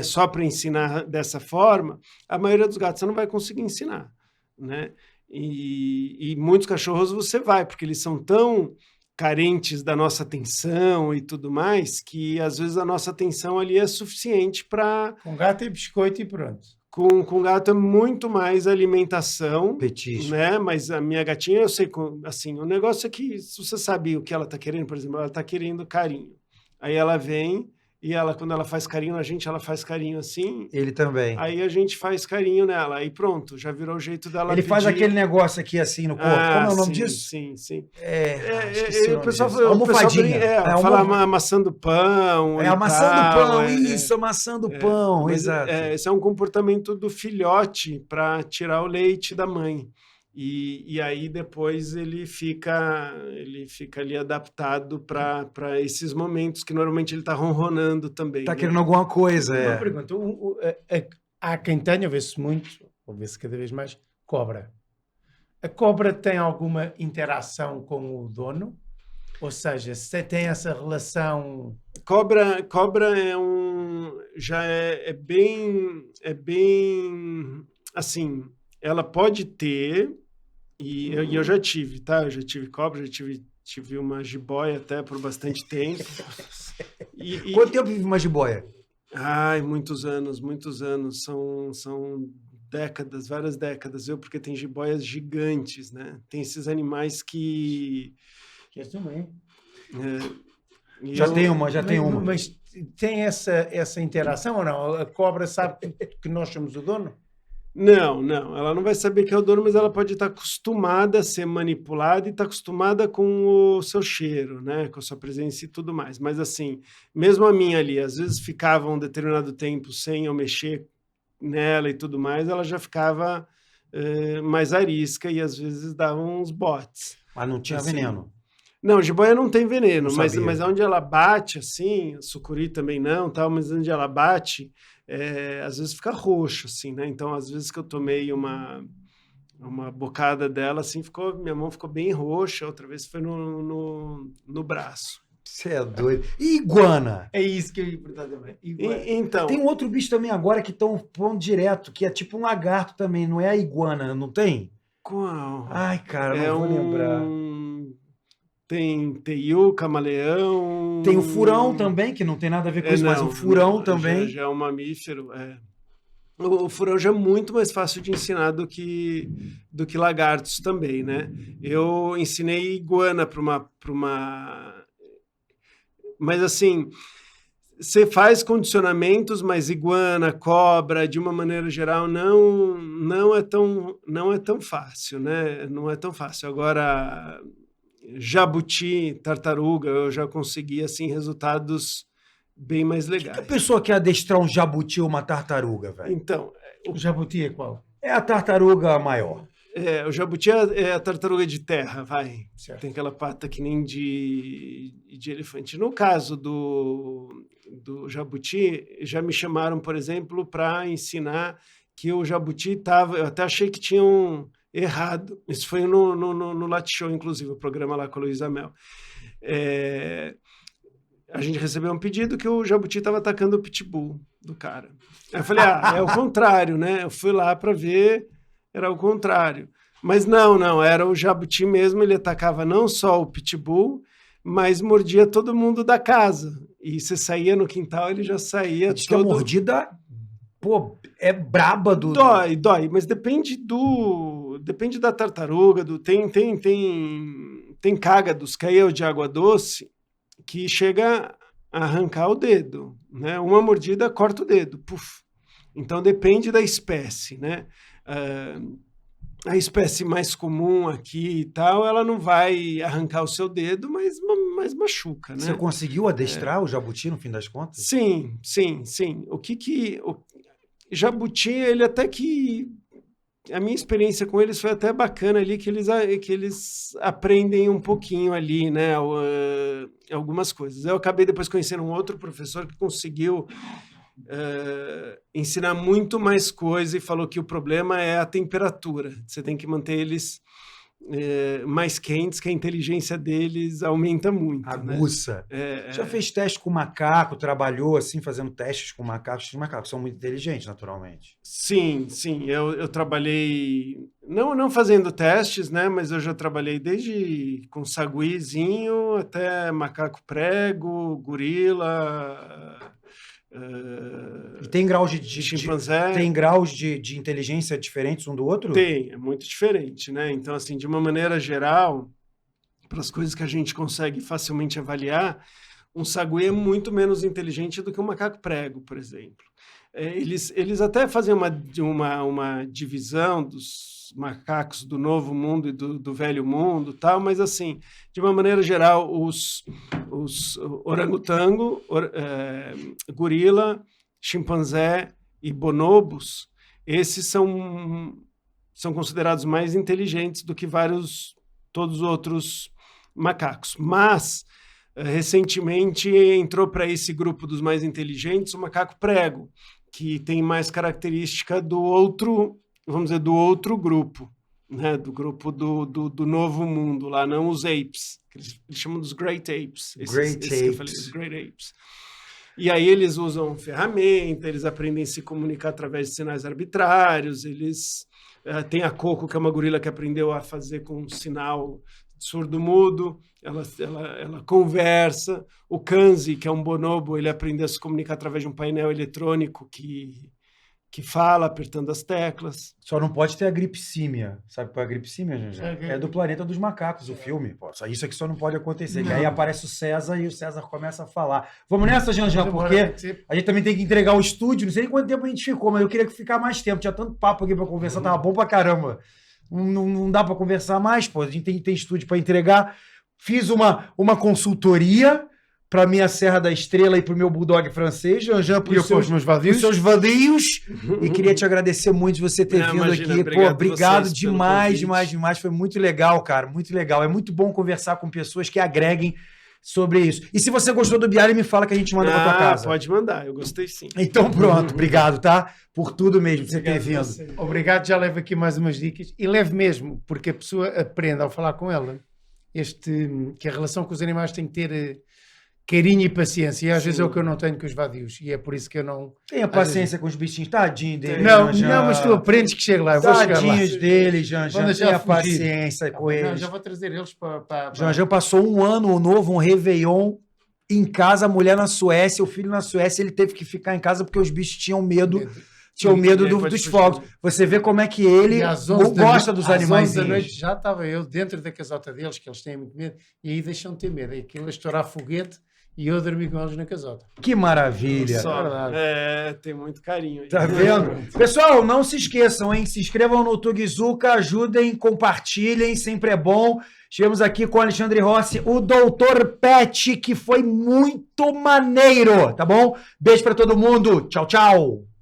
Speaker 3: só para ensinar dessa forma, a maioria dos gatos você não vai conseguir ensinar, né? E muitos cachorros você vai, porque eles são tão carentes da nossa atenção e tudo mais, que às vezes a nossa atenção ali é suficiente para...
Speaker 2: Com gato e biscoito e pronto.
Speaker 3: Com gato é muito mais alimentação,
Speaker 1: petisco,
Speaker 3: né? Mas a minha gatinha, eu sei, assim, o negócio é que se você sabe o que ela tá querendo, por exemplo, ela tá querendo carinho. Aí ela vem e quando ela faz carinho na gente, ela faz carinho assim.
Speaker 1: Ele também.
Speaker 3: Aí a gente faz carinho nela. Aí pronto, já virou o jeito dela
Speaker 1: Ele
Speaker 3: pedir.
Speaker 1: Faz aquele negócio aqui assim no corpo. Como é o nome disso?
Speaker 3: Sim.
Speaker 1: O
Speaker 3: pessoal
Speaker 1: almofadinha.
Speaker 3: Fala amassando pão.
Speaker 1: É amassando pão, isso, amassando pão, exato.
Speaker 3: Esse é um comportamento do filhote para tirar o leite da mãe. E aí depois ele fica ali adaptado para esses momentos que normalmente ele está ronronando também.
Speaker 1: Está querendo alguma coisa,
Speaker 2: Uma pergunta. Há quem tenha, vê-se muito, ou vê-se cada vez mais, cobra. A cobra tem alguma interação com o dono? Ou seja, se tem essa relação...
Speaker 3: Cobra já é bem assim, ela pode ter... E eu já tive, tá? Eu já tive cobra, já tive uma jiboia até por bastante tempo.
Speaker 1: Quanto tempo vive uma jiboia?
Speaker 3: Ai, muitos anos. São décadas, várias décadas, porque tem jiboias gigantes, né? Tem esses animais que...
Speaker 2: Eu também.
Speaker 1: Já tem uma.
Speaker 2: Mas tem essa interação ou não? A cobra sabe que nós somos o dono?
Speaker 3: Não, ela não vai saber que é o dono, mas ela pode estar acostumada a ser manipulada e estar acostumada com o seu cheiro, né? Com a sua presença e tudo mais. Mas assim, mesmo a minha ali, às vezes ficava um determinado tempo sem eu mexer nela e tudo mais, ela já ficava mais arisca e às vezes dava uns botes.
Speaker 1: Mas não tinha
Speaker 3: assim,
Speaker 1: veneno?
Speaker 3: Não, jiboia não tem veneno,
Speaker 1: Não
Speaker 3: mas onde ela bate, assim, a sucuri também não, tal, mas onde ela bate... às vezes fica roxo, assim, né? Então, às vezes que eu tomei uma bocada dela, assim, minha mão ficou bem roxa, outra vez foi no braço.
Speaker 1: Você é doido. E iguana?
Speaker 2: É isso que eu ia perguntar também.
Speaker 3: Então...
Speaker 1: Tem um outro bicho também agora que estão pondo direto, que é tipo um lagarto também, não é a iguana, não tem?
Speaker 3: Qual?
Speaker 1: Ai, cara, não vou lembrar.
Speaker 3: Tem teiu, camaleão...
Speaker 1: Tem o furão também, que não tem nada a ver com isso, mas o furão também...
Speaker 3: Já é um mamífero, O furão já é muito mais fácil de ensinar do que lagartos também, né? Eu ensinei iguana para uma... Mas assim, você faz condicionamentos, mas iguana, cobra, de uma maneira geral, não é tão fácil, né? Não é tão fácil. Agora... jabuti, tartaruga, eu já consegui assim resultados bem mais
Speaker 1: A
Speaker 3: legais.
Speaker 1: pessoa quer adestrar um jabuti ou uma tartaruga, velho?
Speaker 3: Então,
Speaker 2: O jabuti é qual?
Speaker 1: É a tartaruga maior.
Speaker 3: o jabuti é a tartaruga de terra, vai.
Speaker 2: Certo.
Speaker 3: Tem aquela pata que nem de elefante. No caso do jabuti, já me chamaram, por exemplo, para ensinar que o jabuti estava... Eu até achei que tinham errado. Isso foi no Latte Show, inclusive, o programa lá com a Luísa Mel. A gente recebeu um pedido que o jabuti estava atacando o pitbull do cara. Aí eu falei, é o contrário, né? Eu fui lá para ver, era o contrário. Mas não, era o jabuti mesmo, ele atacava não só o pitbull, mas mordia todo mundo da casa. E você saía no quintal, ele já saía
Speaker 1: Diz que a mordida, pô, é braba do...
Speaker 3: Dói, mas depende da tartaruga, tem cágados, que aí é o de água doce, que chega a arrancar o dedo, né? Uma mordida corta o dedo, puf. Então depende da espécie, né? A espécie mais comum aqui e tal, ela não vai arrancar o seu dedo, mas machuca, né?
Speaker 1: Você conseguiu adestrar o jabuti no fim das contas?
Speaker 3: Sim. O jabuti, ele até que... A minha experiência com eles foi até bacana ali, que eles aprendem um pouquinho ali, né, algumas coisas. Eu acabei depois conhecendo um outro professor que conseguiu ensinar muito mais coisa e falou que o problema é a temperatura. Você tem que manter eles mais quentes, que a inteligência deles aumenta muito.
Speaker 1: Aguça.
Speaker 3: Né?
Speaker 1: Já fez teste com macaco, trabalhou assim, fazendo testes com macacos. Os macacos são muito inteligentes, naturalmente.
Speaker 3: Sim. Eu trabalhei, não fazendo testes, né? Mas eu já trabalhei desde com saguizinho até macaco prego, gorila...
Speaker 1: E tem graus
Speaker 3: chimpanzé.
Speaker 1: Tem graus de inteligência diferentes um do outro?
Speaker 3: Tem, é muito diferente, né? Então, assim, de uma maneira geral, para as coisas que a gente consegue facilmente avaliar, um sagui é muito menos inteligente do que um macaco prego, por exemplo. Eles até fazem uma divisão dos macacos do novo mundo e do velho mundo, tal, mas assim, de uma maneira geral, os orangotango, gorila, chimpanzé e bonobos, esses são considerados mais inteligentes do que todos os outros macacos. Mas recentemente entrou para esse grupo dos mais inteligentes o macaco prego, que tem mais característica do outro, vamos dizer, do outro grupo, né? Do grupo do novo mundo lá, não os apes, que eles chamam dos great apes. Os great apes. E aí eles usam ferramenta, eles aprendem a se comunicar através de sinais arbitrários, eles têm a Coco, que é uma gorila que aprendeu a fazer com um sinal surdo-mudo, ela conversa. O Kanzi, que é um bonobo, ele aprendeu a se comunicar através de um painel eletrônico que fala apertando as teclas.
Speaker 1: Só não pode ter a gripsímia. Sabe qual é a gripsímia, gente? É do Planeta dos Macacos, o filme. Pô. Isso aqui só não pode acontecer. E aí aparece o César e o César começa a falar. Vamos nessa, Janjan, porque a gente também tem que entregar o estúdio. Não sei nem quanto tempo a gente ficou, mas eu queria ficar mais tempo. Tinha tanto papo aqui pra conversar, tava bom pra caramba. Não dá pra conversar mais, pô. A gente tem estúdio pra entregar. Fiz uma consultoria para minha Serra da Estrela e para o meu Bulldog francês, Janjan, para os seus vadios. E queria te agradecer muito de você ter vindo aqui. Obrigado demais. Foi muito legal, cara. Muito legal. É muito bom conversar com pessoas que agreguem sobre isso. E se você gostou do Bialy, me fala que a gente manda para tua casa.
Speaker 3: Pode mandar, eu gostei sim.
Speaker 1: Então pronto, obrigado, tá? Por tudo mesmo, por você ter vindo.
Speaker 2: Obrigado, já levo aqui mais umas dicas. E leve mesmo, porque a pessoa aprende ao falar com ela que a relação com os animais tem que ter carinho e paciência, e às vezes é o que eu não tenho com os vadios, e é por isso que eu não...
Speaker 1: Tenha paciência com os bichinhos, tadinho deles.
Speaker 2: Não, mas tu aprendes que chega lá, eu vou chegar lá.
Speaker 1: Tadinhos deles, Janjan, tenha paciência com eles.
Speaker 2: Já vou trazer eles para...
Speaker 1: Janjan passou um ano novo, um Réveillon, em casa, a mulher na Suécia, o filho na Suécia, ele teve que ficar em casa porque os bichos tinham medo dos fogos. Você vê como é que ele gosta dos animais.
Speaker 2: Às 11 da noite já estava eu dentro da casota deles, que eles têm muito medo, e aí deixam de ter medo. É aquilo a estourar foguete, E eu dormi com eles na casota.
Speaker 1: Que maravilha.
Speaker 3: Só.
Speaker 2: verdade.
Speaker 3: Tem muito carinho aí.
Speaker 1: Tá vendo? Pessoal, não se esqueçam, hein? Se inscrevam no Tugizuka, ajudem, compartilhem, sempre é bom. Estivemos aqui com o Alexandre Rossi, o Dr. Pet, que foi muito maneiro, tá bom? Beijo pra todo mundo. Tchau, tchau.